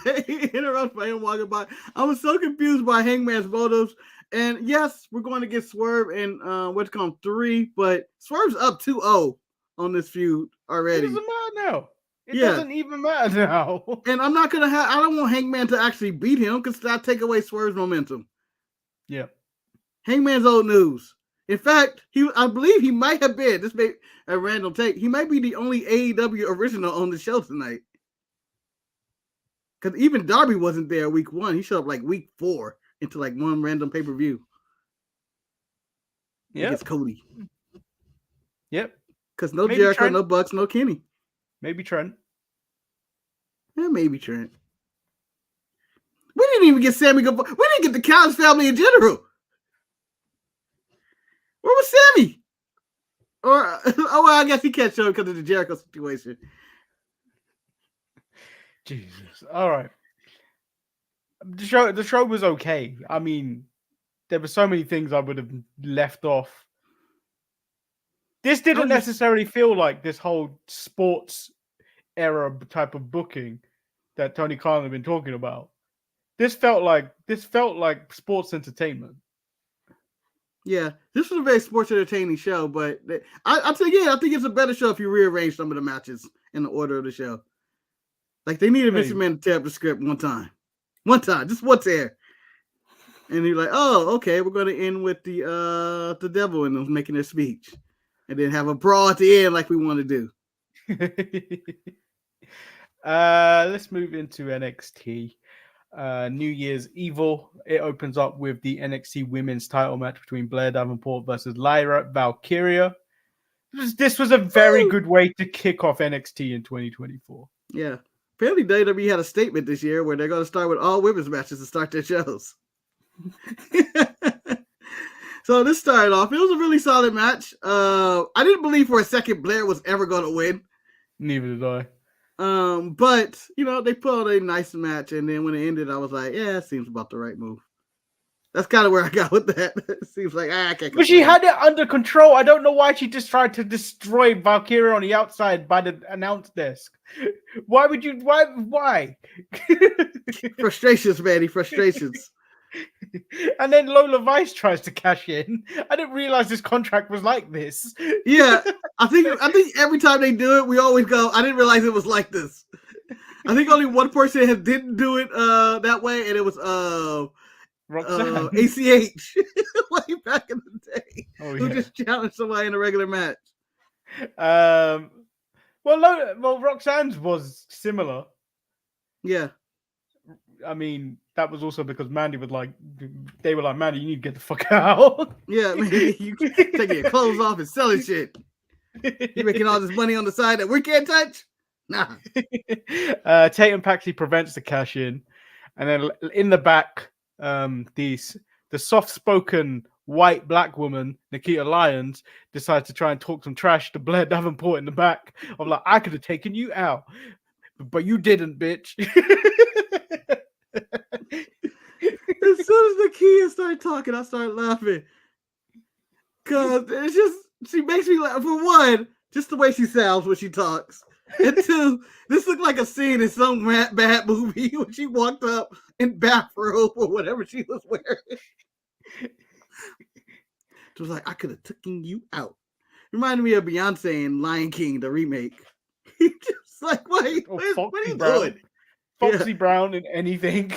They interrupt by him walking by. I was so confused by Hangman's motives. And yes, we're going to get Swerve in what's called 3, but Swerve's up 2-0 on this feud already. It doesn't matter now. It doesn't even matter now. And I'm not gonna I don't want Hangman to actually beat him because that take away Swerve's momentum. Yeah. Hangman's old news. In fact, I believe he might have been, this may a random take, he might be the only AEW original on the show tonight. Because even Darby wasn't there week 1. He showed up like week 4 into like one random pay-per-view. Yeah. It's Cody. Yep. Because no Jericho, Trent. No Bucks, no Kenny. Maybe Trent. Yeah, maybe Trent. We didn't even get Sammy. We didn't get the Collins family in general. Where was Sammy? Or well, I guess he can't show because of the Jericho situation. Jesus. All right. The show was okay. I mean, there were so many things I would have left off. This didn't necessarily feel like this whole sports era type of booking that Tony Khan had been talking about. This felt like sports entertainment. Yeah, this was a very sports entertaining show, but I think it's a better show if you rearrange some of the matches in the order of the show. Like they needed Mr. Man to tear up the script one time, just once there, and he's like, "Oh, okay, we're going to end with the Devil and them making their speech, and then have a brawl at the end like we want to do." Let's move into NXT. New Year's Evil. It opens up with the NXT Women's title match between Blair Davenport versus Lyra Valkyria. This was a very good way to kick off NXT in 2024. Yeah. Apparently WWE had a statement this year where they're going to start with all women's matches to start their shows. So this started off. It was a really solid match. I didn't believe for a second Blair was ever going to win. Neither did But they put on a nice match, and then when it ended, I was like, yeah, it seems about the right move. That's kind of where I got with that. It seems like I can't. But she had it under control. I don't know why she just tried to destroy Valkyria on the outside by the announce desk. Why would you? Why? Frustrations, Manny. Frustrations. And then Lola Vice tries to cash in. I didn't realize this contract was like this. Yeah, I think every time they do it, we always go, I didn't realize it was like this. I think only one person didn't do it that way, and it was ACH way back in the day, who just challenged somebody in a regular match. Well, Roxanne's was similar. Yeah. I mean, that was also because Mandy was like, they were like, Mandy, you need to get the fuck out. Yeah, man, you taking your clothes off and selling shit. You're making all this money on the side that we can't touch? Nah. Tatum Paxley prevents the cash in. And then in the back, the soft-spoken white black woman, Nikita Lyons, decides to try and talk some trash to Blair Davenport in the back. I'm like, I could have taken you out, but you didn't, bitch. As soon as Nakia started talking, I started laughing. Because it's just, she makes me laugh. For one, just the way she sounds when she talks. And two, this looked like a scene in some bad movie when she walked up in bathrobe or whatever she was wearing. It was like, I could have taken you out. Reminded me of Beyonce in Lion King, the remake. Just like, what are you doing? Foxy Brown in anything.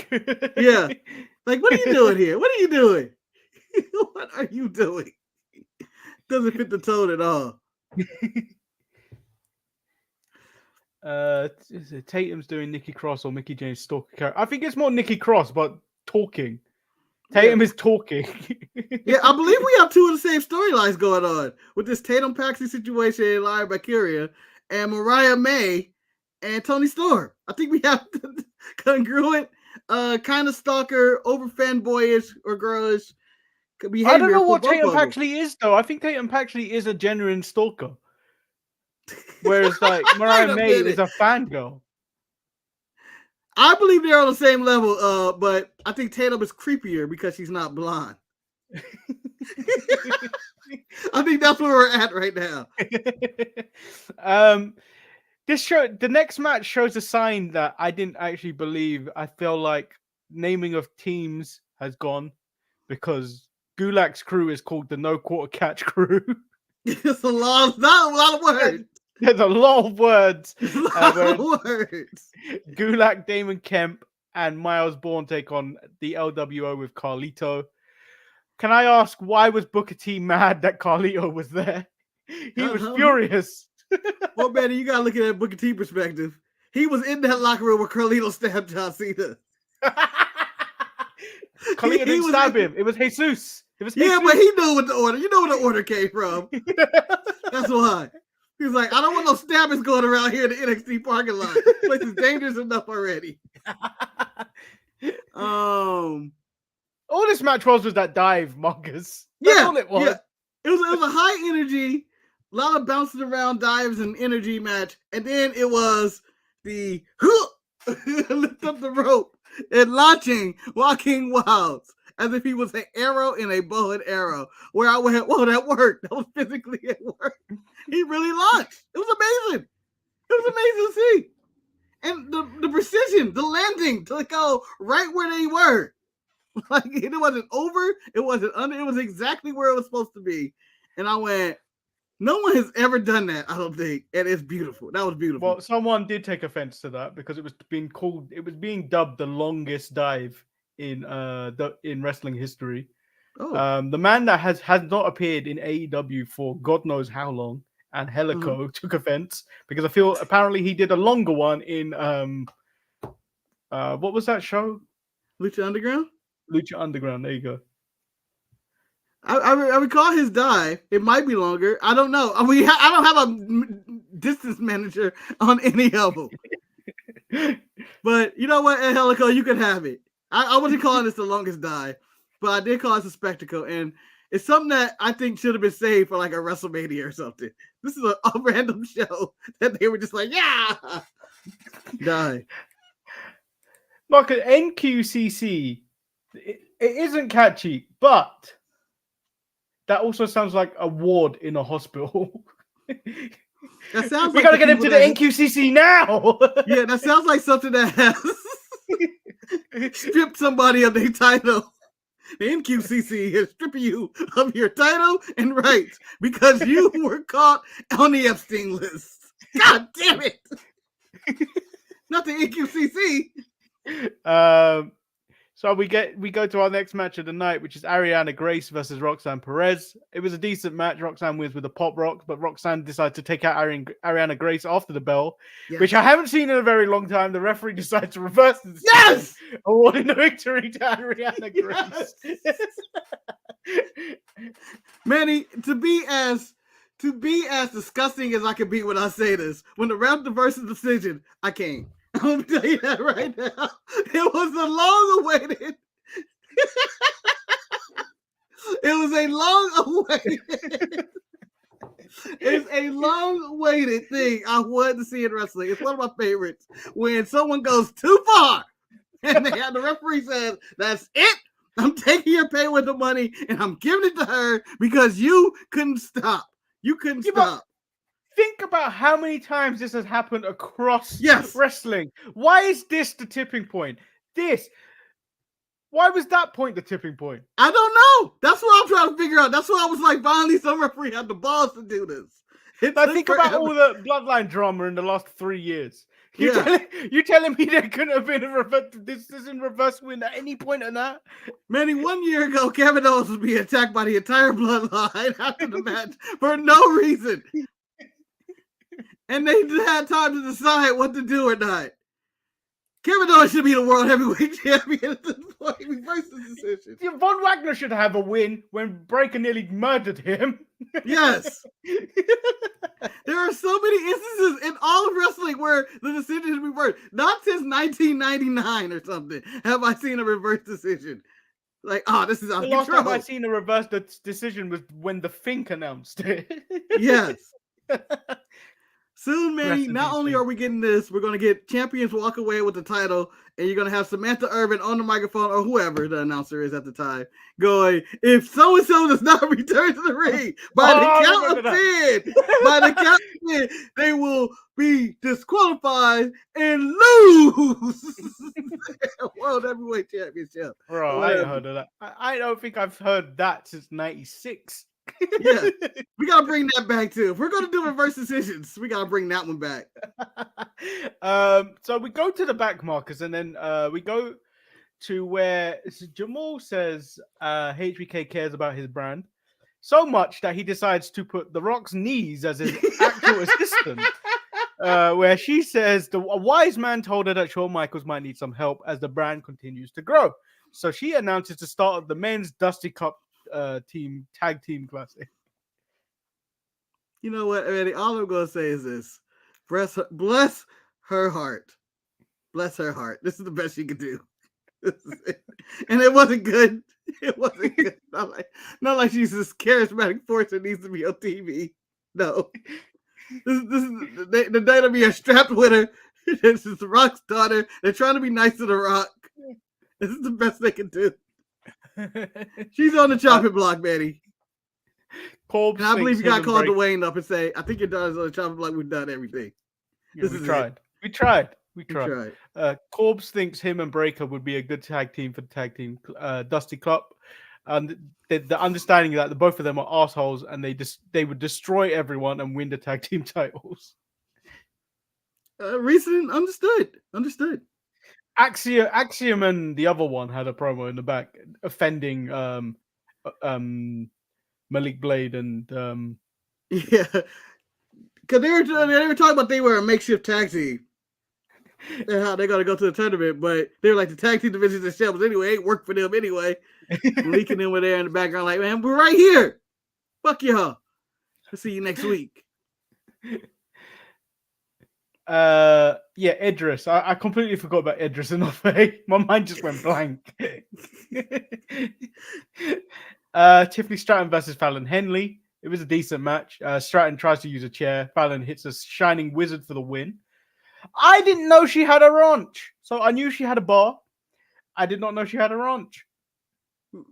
Yeah. Like, what are you doing here? What are you doing? What are you doing? Doesn't fit the tone at all. Tatum's doing Nikki Cross or Mickey James stalker. I think it's more Nikki Cross, but talking. Tatum is talking. Yeah, I believe we have two of the same storylines going on with this Tatum Paxley situation in Liar by Kyria and Mariah May and Toni Storm. I think we have congruent, kind of stalker, over fanboyish or girlish behavior. I don't know what Tatum Paxley is, though. I think Tatum Paxley is a genuine stalker. Whereas, like, Mariah May is a fangirl. I believe they're on the same level, but I think Tatum is creepier because she's not blonde. I think that's where we're at right now. The next match shows a sign that I didn't actually believe. I feel like naming of teams has gone because Gulak's crew is called the No Quarter Catch Crew. It's not a lot of words. There's a lot of words. Words. Gulak, Damon Kemp, and Miles Bourne take on the LWO with Carlito. Can I ask, why was Booker T mad that Carlito was there? He was furious. Well, man, you gotta look at that Booker T perspective. He was in that locker room where Carlito stabbed John Cena. Carlito didn't stab him. It was Jesus. Yeah, but he knew what the order. You know where the order came from. That's why. He was like, I don't want no stabbings going around here in the NXT parking lot. This place is dangerous enough already. All this match was that dive, Marcus. That's all it was. Yeah. It was a high energy, a lot of bouncing around dives and energy match. And then it was the lift up the rope and launching Joaquin Wilds as if he was an arrow in a bow and arrow. Where I went, whoa, that worked. That was physically at work. He really launched. It was amazing. It was amazing to see. And the precision, the landing to go right where they were. Like, it wasn't over, it wasn't under, it was exactly where it was supposed to be. And I went, no one has ever done that, I don't think. And it's beautiful. That was beautiful. Well, someone did take offense to that because it was being dubbed the longest dive in wrestling history. Oh. The man that has not appeared in AEW for God knows how long, and Helico took offense because I feel apparently he did a longer one in what was that show? Lucha Underground? Lucha Underground, there you go. I recall his dive. It might be longer. I don't know. I don't have a distance manager on any of them. But you know what, Helico, you can have it. I wasn't calling this the longest dive, but I did call it a spectacle. And it's something that I think should have been saved for like a WrestleMania or something. This is a random show that they were just like, yeah, die. Marcus, NQCC, it isn't catchy, but that also sounds like a ward in a hospital. That sounds we like gotta get him to the NQCC now. Yeah, that sounds like something that has stripped somebody of their title. The NQCC is stripping you of your title and rights because you were caught on the Epstein list. God damn it! Not the NQCC. So we go to our next match of the night, which is Ariana Grace versus Roxanne Perez. It was a decent match. Roxanne wins with a pop rock, but Roxanne decided to take out Ariana Grace after the bell, which I haven't seen in a very long time. The referee decided to reverse the decision, awarding the victory to Ariana Grace. Manny, to be as disgusting as I can be when I say this, when the ref reverses the decision, I can't. I'm gonna tell you that right now. It was a long-awaited. It's a long-awaited thing I wanted to see in wrestling. It's one of my favorites when someone goes too far, and the referee says, "That's it. I'm taking your pay with the money, and I'm giving it to her because you couldn't stop. You couldn't stop." Think about how many times this has happened across wrestling. Why is this the tipping point? Why was that point the tipping point? I don't know. That's what I'm trying to figure out. That's why I was like, finally, some referee had the balls to do this. Think about all the bloodline drama in the last 3 years. You telling me there couldn't have been a reverse win at any point in that? Manny, 1 year ago, Kevin Owens was being attacked by the entire bloodline after the match for no reason. And they had time to decide what to do or not. Kevin Owens should be the world heavyweight champion at this point. He reversed the decision. Von Wagner should have a win when Breaker nearly murdered him. Yes. There are so many instances in all of wrestling where the decision is reversed. Not since 1999 or something have I seen a reverse decision. Like, this is out of control. The last time I seen a reverse decision was when the Fink announced it. Yes. Soon, Manny, not only are we getting this, we're going to get champions walk away with the title, and you're going to have Samantha Irvin on the microphone, or whoever the announcer is at the time, going, if so-and-so does not return to the ring by the count of 10, they will be disqualified and lose World Heavyweight Championship. Bro, I ain't heard of that. I don't think I've heard that since 96. Yeah, we gotta bring that back too. If we're gonna do reverse decisions, we gotta bring that one back. So we go to the back, Marcus, and then we go to where Jamal says HBK cares about his brand so much that he decides to put The Rock's knees as his actual assistant. Where she says a wise man told her that Shawn Michaels might need some help as the brand continues to grow. So she announces the start of the men's Dusty Cup tag team classic. You know what, Eddie? All I'm gonna say is this: bless her heart. Bless her heart. This is the best she could do. And it wasn't good. It wasn't good. Not like she's this charismatic force that needs to be on TV. No. This is the day to be a strapped with her. This is The Rock's daughter. They're trying to be nice to The Rock. This is the best they can do. She's on the chopping block, Betty. And I believe you got called Dwayne up and say, I think your daughter's on the chopping block. We've done everything. Yeah, we tried. Corbs thinks him and Breaker would be a good tag team for the tag team Dusty Cup. And the understanding that the both of them are assholes and they would destroy everyone and win the tag team titles. Recent understood. Axiom and the other one had a promo in the back offending Malik Blade and yeah, because they were talking about they were a makeshift tag team and how they're gonna go to the tournament, but they were like the tag team divisions themselves anyway. Ain't work for them anyway. Malik and them were there in the background like, man, we're right here. Fuck y'all. We'll see you next week. Idris. I completely forgot about Idris and Ofe. My mind just went blank. Tiffany Stratton versus Fallon Henley. It was a decent match. Stratton tries to use a chair. Fallon hits a shining wizard for the win. I didn't know she had a ranch. So I knew she had a bar. I did not know she had a ranch.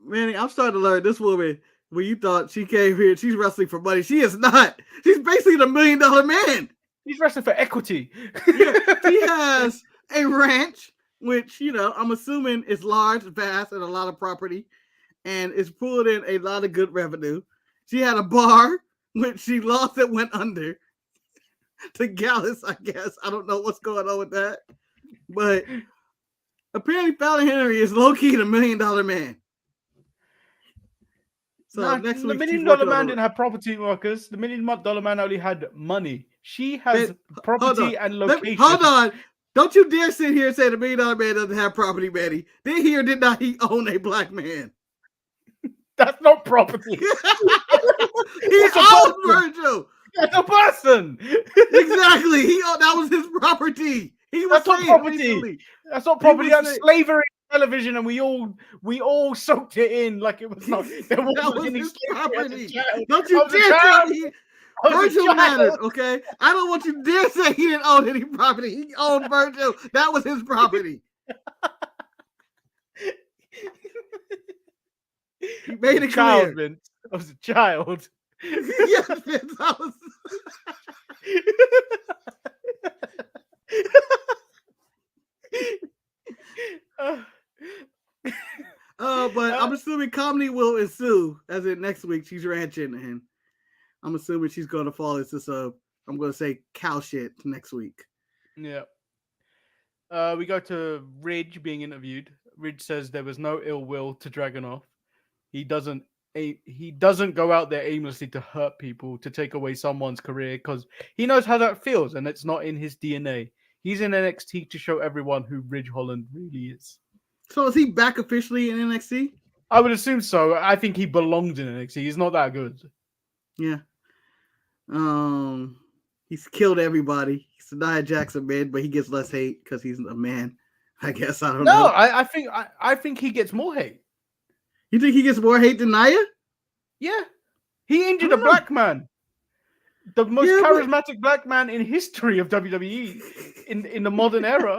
Manny, I'm starting to learn this woman. When you thought she came here, she's wrestling for money. She is not. She's basically the $1 million man. He's wrestling for equity. Yeah, he has a ranch, which, I'm assuming is large, vast, and a lot of property, and it's pulling in a lot of good revenue. She had a bar, which she lost and went under to Gallus, I guess. I don't know what's going on with that. But apparently Fallon Henry is low-key the $1 million man. So next week, the $1 million man didn't have property, Marcus. The $1 million man only had money. She has property and location. Hold on. Don't you dare sit here and say the $1 million man doesn't have property, Manny. Did he or did not he own a black man? That's not property. He owns Virgil. That's a person. Exactly. That was his property. That's not property. That's not property. That's slavery television, and we all soaked it in like it was not. There wasn't any property. Don't you dare tell me Virgil mattered, okay? I don't want you to dare say he didn't own any property. He owned Virgil. That was his property. He made it clear. Vince. I was a child. Yes, Vince. I was. But I'm assuming comedy will ensue, as in next week she's ranching, and I'm assuming she's going to fall into some, I'm going to say cow shit next week. Yeah. We go to Ridge being interviewed. Ridge says there was no ill will to Dragunov. He doesn't go out there aimlessly to hurt people, to take away someone's career, because he knows how that feels, and it's not in his DNA. He's in NXT to show everyone who Ridge Holland really is. So is he back officially in NXT? I would assume so. I think he belongs in NXT. He's not that good. Yeah. He's killed everybody. He's a Nia Jackson man, but he gets less hate because he's a man. I guess I don't know. No, I think he gets more hate. You think he gets more hate than Nia? Yeah. He injured a black man. The most charismatic black man in history of WWE in the modern era.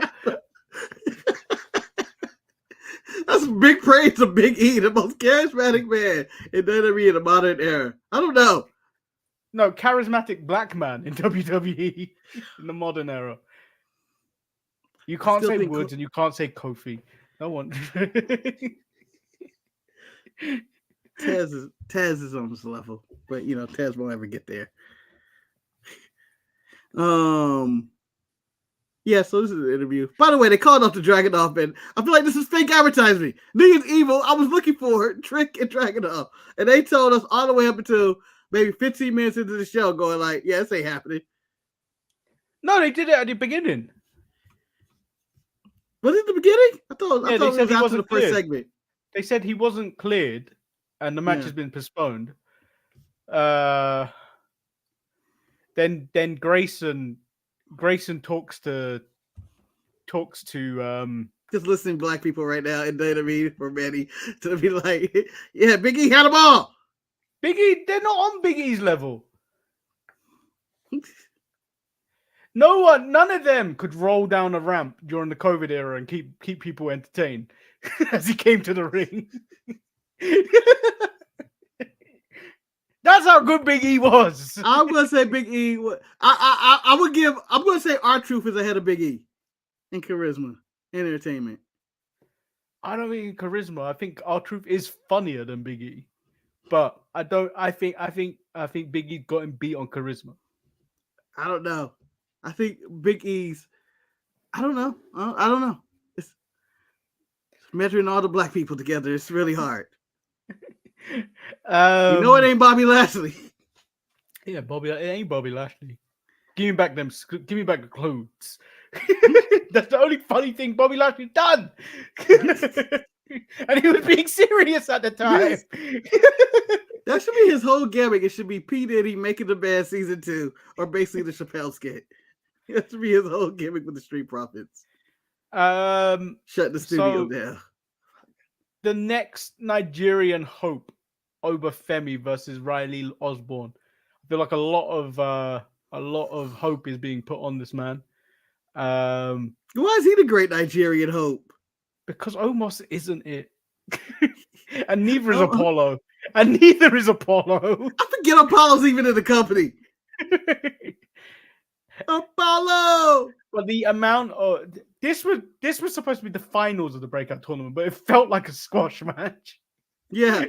That's big praise to Big E, the most charismatic man in WWE in the modern era. I don't know. No, charismatic black man in WWE in the modern era. You can't say Woods and you can't say Kofi. No one. Taz is on this level, but Taz won't ever get there. Yeah, so this is an interview. By the way, they called off the Dragunov, and I feel like this is fake advertising. Niggas evil. I was looking for Trick and Dragunov, and they told us all the way up until maybe 15 minutes into the show, going like, "Yeah, this ain't happening." No, they did it at the beginning. Was it the beginning? I thought it was after the first segment. They said he wasn't cleared, and the match has been postponed. Then Grayson talks to just listening to black people right now in WWE for Manny to be like, yeah, Big E had them all. Big E, they're not on Big E's level. None of them could roll down a ramp during the COVID era and keep people entertained as he came to the ring. That's how good Big E was. I'm gonna say Big E. I'm gonna say R-Truth is ahead of Big E in charisma and entertainment. I don't think charisma. I think R-Truth is funnier than Big E, but I think Big E got him beat on charisma. I don't know. I think Big E's. I don't know. It's measuring all the black people together. It's really hard. It ain't Bobby Lashley. Yeah, it ain't Bobby Lashley. Give me back the clothes. That's the only funny thing Bobby Lashley done. And he was being serious at the time. Yes. That should be his whole gimmick. It should be P. Diddy making the band season 2, or basically the Chappelle skit. That should be his whole gimmick with the Street Profits. Shut the studio down. The next Nigerian hope Obafemi versus Riley Osborne. I feel like a lot of hope is being put on this man. Why is he the great Nigerian hope? Because Omos isn't it. And neither is Oh, Apollo. And neither is Apollo. I forget Apollo's even in the company. Apollo! But the amount of this was supposed to be the finals of the breakout tournament, but it felt like a squash match. Yeah.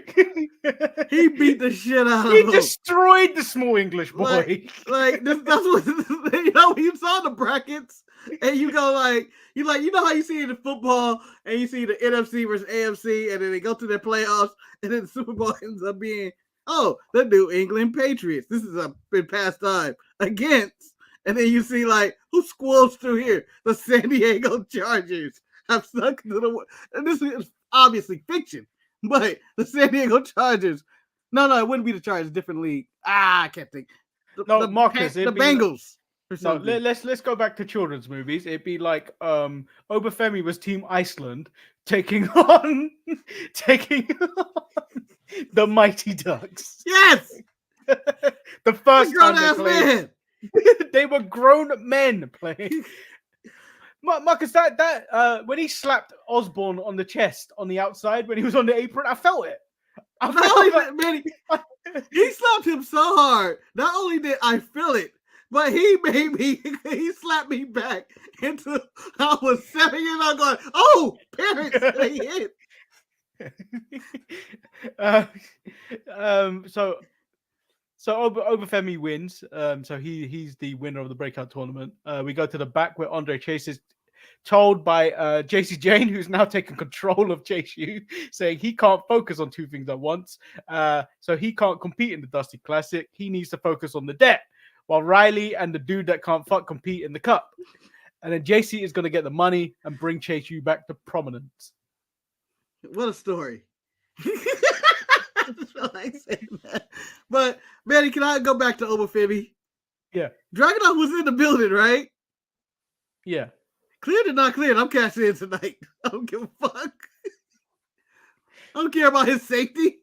He beat the shit out of He him. destroyed the small English boy. That's what you know when you saw the brackets and you go like you know how you see in the football and you see the NFC versus AFC and then they go to their playoffs and then the Super Bowl ends up being the New England Patriots. This is a past time against, and then you see like who squelched through here? The San Diego Chargers have snuck to the, and this is obviously fiction, but the San Diego Chargers. No, it wouldn't be the Chargers. Different league. I can't think. Marcus, the Bengals. No, let's go back to children's movies. It'd be like Obafemi was Team Iceland taking on the Mighty Ducks. Yes, the first time they played, man. they were grown men playing. Marcus, that when he slapped Osborne on the chest on the outside when he was on the apron, I felt it. He slapped him so hard. Not only did I feel it, but he slapped me back into. I was 7 years old going, oh, parents, they hit. So Obafemi wins. So he's the winner of the breakout tournament. We go to the back where Andre Chase is told by JC Jane, who's now taken control of Chase U, saying he can't focus on two things at once. So he can't compete in the Dusty Classic. He needs to focus on the debt, while Riley and the dude that can't fuck compete in the cup. And then JC is going to get the money and bring Chase U back to prominence. What a story. I just feel like saying that. But, Manny, can I go back to Obafemi? Yeah. Dragunov was in the building, right? Yeah. Cleared or not cleared, I'm cashing in tonight. I don't give a fuck. I don't care about his safety.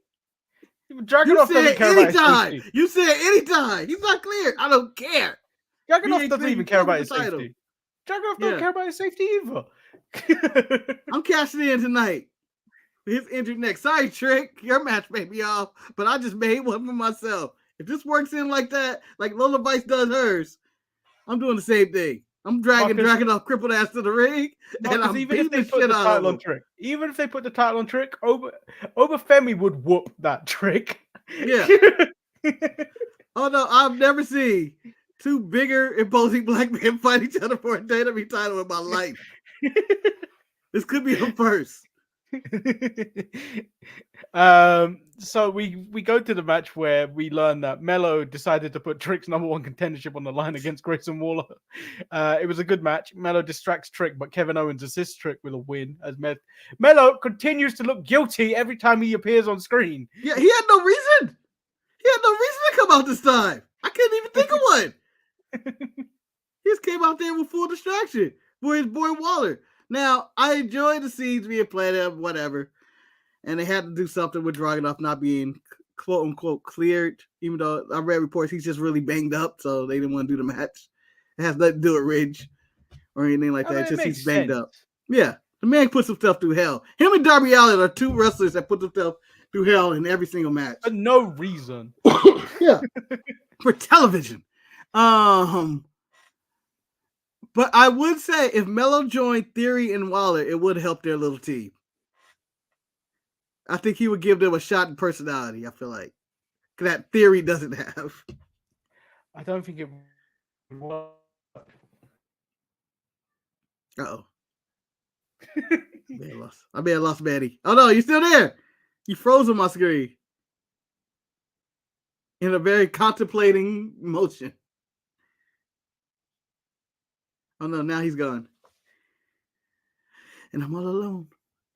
Dragunov doesn't care about his safety. You said anytime. He's not cleared. I don't care. Dragunov doesn't even care about his safety. Dragunov doesn't care about his safety either. I'm cashing in tonight. His injured neck. Sorry, Trick. Your match made me off, but I just made one for myself. If this works in like that, like Lola Vice does hers, I'm doing the same thing. I'm dragging off crippled ass to the ring, and I'm even if they put the title on Trick, even if they put the title on Trick, Obafemi would whoop that Trick. Yeah. Oh no, I've never seen two bigger, imposing black men fight each other for a WWE title in my life. This could be a first. So we go to the match where we learn that Mello decided to put Trick's #1 contendership on the line against Grayson Waller. It was a good match. Mello distracts Trick, but Kevin Owens assists Trick with a win as Mello continues to look guilty every time he appears on screen. Yeah, he had no reason. He had no reason to come out this time. I couldn't even think of one. He just came out there with full distraction for his boy Waller. Now, I enjoy the scenes being played of whatever. And they had to do something with Dragunov not being quote unquote cleared, even though I read reports he's just really banged up, so they didn't want to do the match. It has nothing to do with Ridge or anything like that. It's just he's banged up. Yeah. The man puts himself through hell. Him and Darby Allin are two wrestlers that put themselves through hell in every single match. For no reason. Yeah. For television. But I would say if Mello joined Theory and Waller, it would help their little team. I think he would give them a shot in personality, I feel like. That Theory doesn't have. I don't think it would work. Uh-oh. I may have lost Manny. Oh no, you're still there. You froze on my screen. In a very contemplating motion. Oh no, now he's gone. And I'm all alone.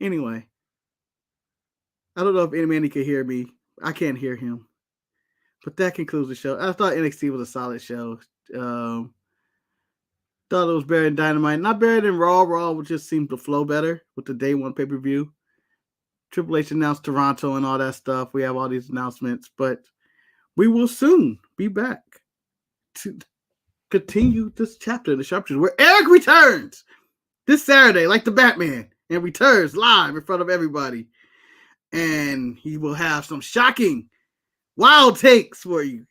Anyway. I don't know if anybody can hear me. I can't hear him. But that concludes the show. I thought NXT was a solid show. Thought it was better than Dynamite. Not better than Raw. Raw would just seem to flow better with the day one pay-per-view. Triple H announced Toronto and all that stuff. We have all these announcements, but we will soon be back to continue this chapter in the Sharpshooter where Eric returns this Saturday, like the Batman, and returns live in front of everybody. And he will have some shocking, wild takes for you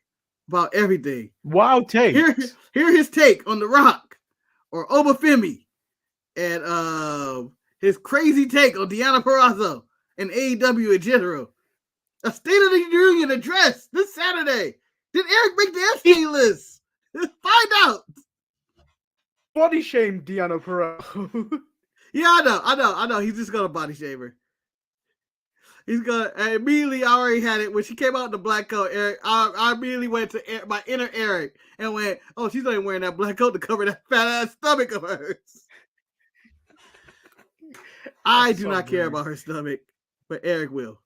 about everything. Wild takes. Hear his take on The Rock or Obafemi, and his crazy take on Deonna Purrazzo and AEW in general. A State of the Union address this Saturday. Did Eric make the Epstein list? Find out. Body shame Deonna Purrazzo. Yeah, I know. He's just gonna body shame her. He's gonna immediately. I already had it when she came out in the black coat. Eric, I immediately went to my inner Eric and went, "Oh, she's not even wearing that black coat to cover that fat ass stomach of hers." I do not care about her stomach, but Eric will.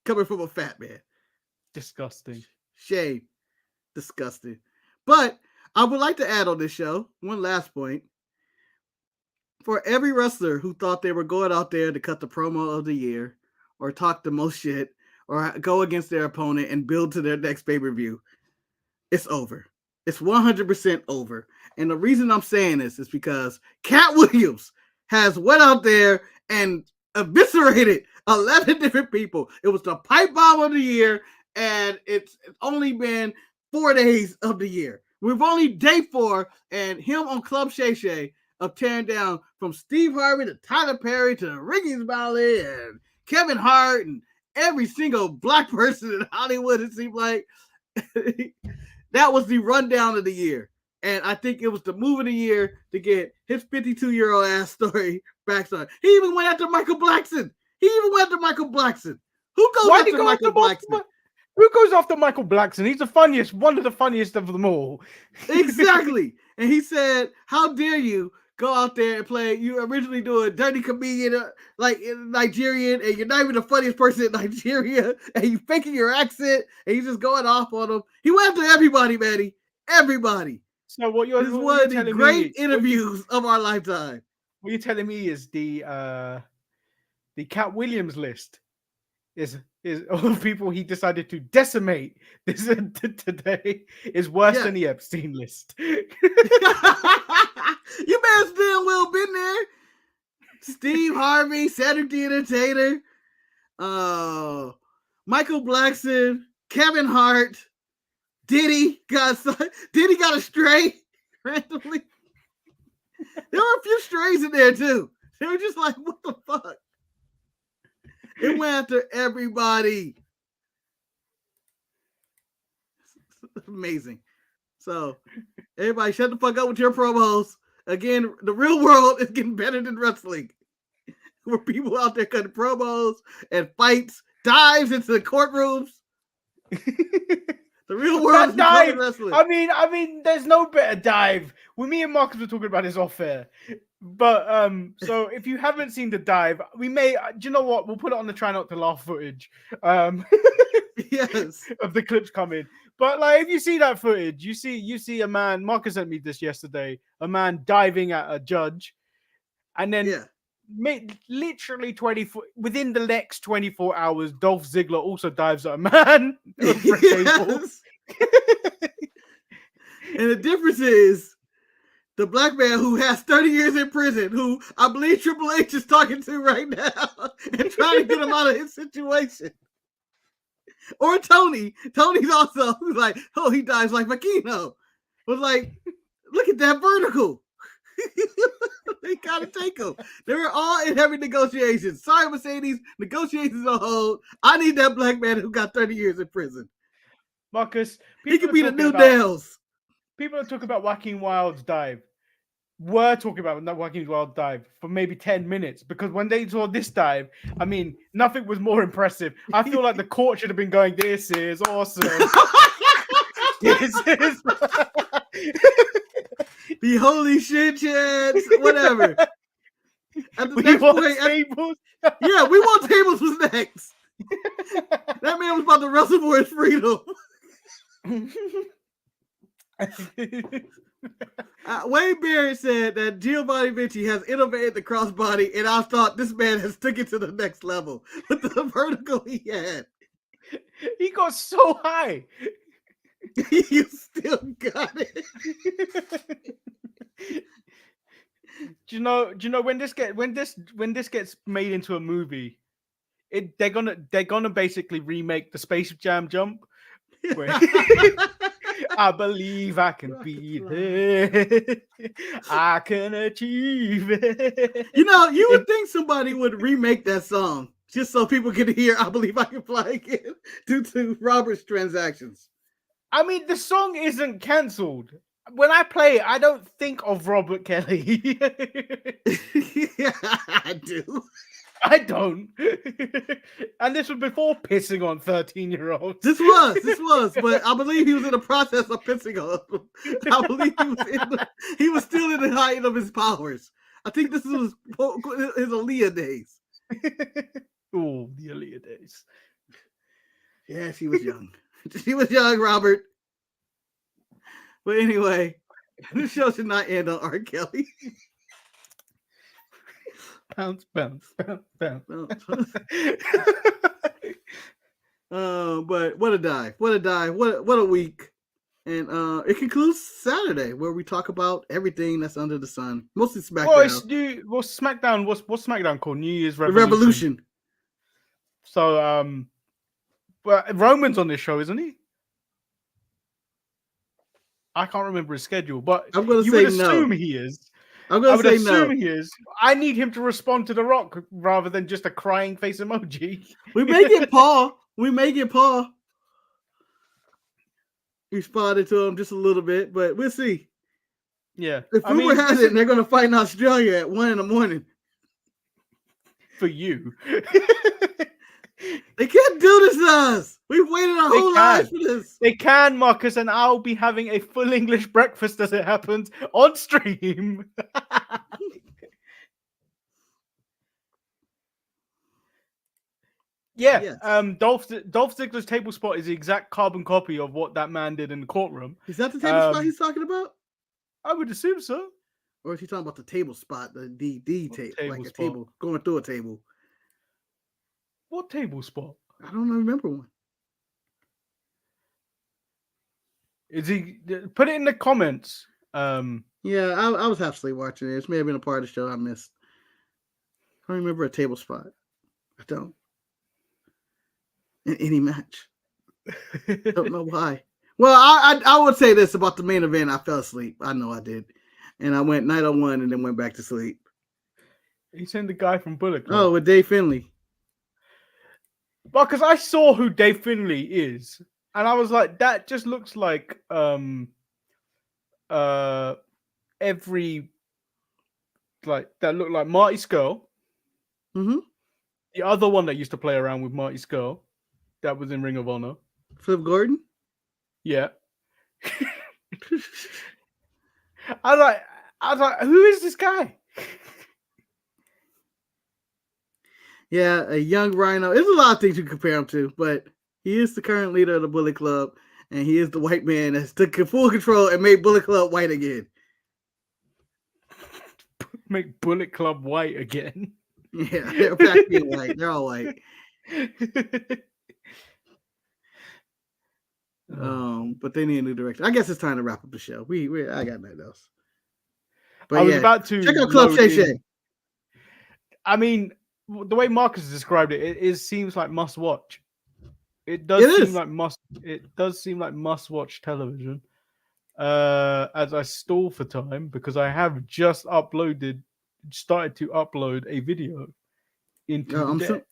Coming from a fat man. Disgusting. Shame. Disgusting. But I would like to add on this show one last point. For every wrestler who thought they were going out there to cut the promo of the year or talk the most shit or go against their opponent and build to their next pay-per-view, it's over. It's 100% over. And the reason I'm saying this is because Cat Williams has went out there and eviscerated 11 different people. It was the pipe bomb of the year, and it's only been 4 days of the year. We've only day 4, and him on Club Shay Shay of tearing down from Steve Harvey to Tyler Perry to Ricky Smiley and Kevin Hart and every single black person in Hollywood, it seemed like. That was the rundown of the year. And I think it was the move of the year to get his 52-year-old ass story backside. He even went after Michael Blackson. Who goes after Michael Blackson? Who goes after Michael Blackson? He's the funniest, one of the funniest of them all. Exactly. And he said, "How dare you go out there and play? You originally do a dirty comedian like in Nigerian, and you're not even the funniest person in Nigeria, and you faking your accent, and you just going off on them." He went after everybody, Manny. Everybody. So this is one of the great interviews of our lifetime. What you're telling me is the Cat Williams list is all the people he decided to decimate this today is worse than the Epstein list. You man's damn well been there. Steve Harvey, Cedric the Entertainer, Michael Blackson, Kevin Hart, Diddy got a stray randomly. There were a few strays in there too. They were just like, what the fuck? It went after everybody. Amazing. So, everybody shut the fuck up with your promos. Again, the real world is getting better than wrestling. Where people out there cutting promos and fights, dives into the courtrooms. The real world is dive. Wrestling. I mean, there's no better dive. When me and Marcus were talking about this off air. But so if you haven't seen the dive, we may. Do you know what? We'll put it on the try not to laugh footage. Yes, of the clips coming. But like, if you see that footage, you see a man. Marcus sent me this yesterday. A man diving at a judge, and then literally within the next 24 hours, Dolph Ziggler also dives at a man. Yes. And the difference is the black man who has 30 years in prison, who I believe Triple H is talking to right now and trying to get him out of his situation. Or Tony. Tony's also who's like, oh, he dives like Makino. Was like, look at that vertical. They gotta take him. They were all in heavy negotiations. Sorry, Mercedes, negotiations on hold. I need that black man who got 30 years in prison. Marcus, he could be the new Dales. People that talk about Joaquin Wilde's dive were talking about Joaquin Wilde's dive for maybe 10 minutes because when they saw this dive, I mean, nothing was more impressive. I feel like the court should have been going, "This is awesome." This is the holy shit chance, whatever. We want tables. Yeah, we want tables was next. That man was about to wrestle for his freedom. Wayne Barrett said that Giovanni Vinci has innovated the crossbody, and I thought this man has took it to the next level with the vertical he had. He got so high. You still got it. Do you know when this gets made into a movie, they're gonna basically remake the Space Jam jump. Where I believe I can beat it. I can achieve it. You would think somebody would remake that song just so people could hear I Believe I Can Fly Again due to Robert's transactions. I mean, the song isn't cancelled. When I play it, I don't think of Robert Kelly. Yeah, I do. I don't. And this was before pissing on 13-year-olds. This was, but I believe he was in the process of pissing on them. I believe he was still in the height of his powers. I think this was his Aaliyah days. Oh, the Aaliyah days. Yeah, she was young. She was young, Robert. But anyway, this show should not end on R. Kelly. Bounce, bounce, bounce, bounce. But what a dive. What a week. And it concludes Saturday, where we talk about everything that's under the sun. Mostly SmackDown. What's SmackDown called? New Year's Revolution. So but Roman's on this show, isn't he? I can't remember his schedule, but I'm gonna you say would assume no. he is. I'm gonna say no. He is. I need him to respond to The Rock rather than just a crying face emoji. We may get Paul. Responded to him just a little bit, but we'll see. Yeah. If rumor has it, they're gonna fight in Australia at 1 a.m. For you. They can't do this to us. We've waited our whole lives for this. They can, Marcus, and I'll be having a full English breakfast as it happens on stream. Yeah, yes. Dolph Ziggler's table spot is the exact carbon copy of what that man did in the courtroom. Is that the table spot he's talking about? I would assume so. Or is he talking about the table spot, the table, like a table, going through a table? What table spot? I don't remember one. Is he? Put it in the comments. Yeah, I was half asleep watching it. This may have been a part of the show I missed. I don't remember a table spot. I don't. In any match. Don't know why. Well, I would say this about the main event. I fell asleep. I know I did. And I went night on one and then went back to sleep. He sent the guy from Bullet Club. Oh, with Dave Finlay. Because I saw who Dave Finlay is, and I was like, that just looks like every that looked like Marty Scurll. Mm-hmm. The other one that used to play around with Marty Scurll, that was in Ring of Honor. Flip Gordon? Yeah. I was like, who is this guy? Yeah, a young Rhino. There's a lot of things you compare him to, but he is the current leader of the Bullet Club, and he is the white man that's took full control and made Bullet Club white again. Make Bullet Club white again? Yeah, they're back being white. They're all white. But they need a new direction. I guess it's time to wrap up the show. I got nothing else. But I was about to check out Club Shay Shay. I mean, the way Marcus described it, it seems like must watch. It does seem like must watch television. As I stall for time because I have just started to upload a video into the deck.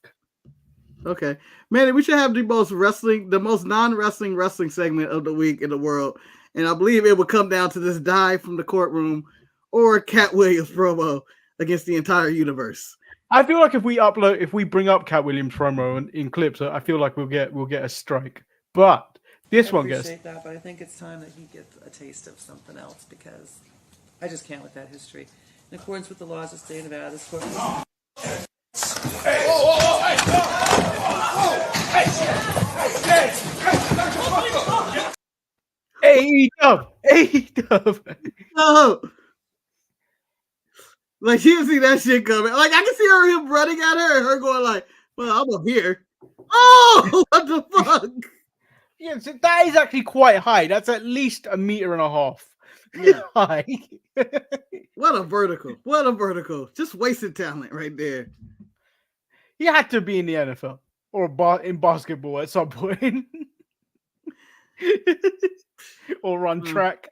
Okay, man, we should have the most non-wrestling segment of the week in the world, and I believe it will come down to this dive from the courtroom or Cat Williams promo against the entire universe. I feel like if we bring up Cat Williams promo in clips, I feel like we'll get a strike. But this one gets. I appreciate that, but I think it's time that he gets a taste of something else because I just can't with that history. In accordance with the laws of the state of Nevada, this court. Hey! AEW. No. Like she didn't see that shit coming. Like I can see him running at her and her going like, well, I'm up here. Oh, what the fuck? Yeah, so that is actually quite high. That's at least 1.5 meters Yeah. high. What a vertical. What a vertical. Just wasted talent right there. He had to be in the NFL or in basketball at some point. Or run track.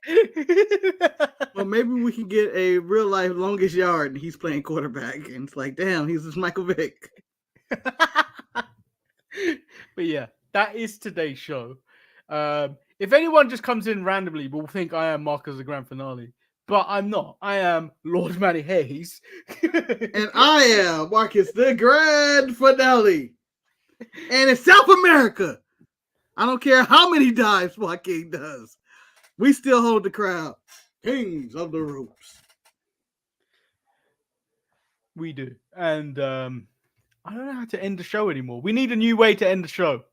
Well, maybe we can get a real life longest yard and he's playing quarterback. And it's like, damn, he's just Michael Vick. But yeah, that is today's show. If anyone just comes in randomly, we'll think I am Marcus the Grand Finale. But I'm not. I am Lord Manny Hayes. And I am Marcus the Grand Finale. And in South America, I don't care how many dives Joaquin does. We still hold the crowd. Kings of the ropes. We do. And I don't know how to end the show anymore. We need a new way to end the show.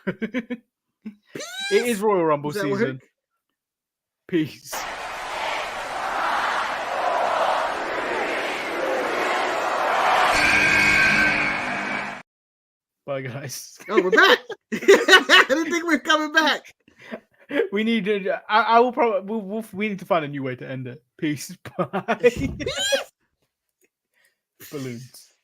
It is Royal Rumble season. Work? Peace. Bye, guys. Oh, we're back. I didn't think we were coming back. We need to. I will probably. We need to find a new way to end it. Peace. Bye. Balloons.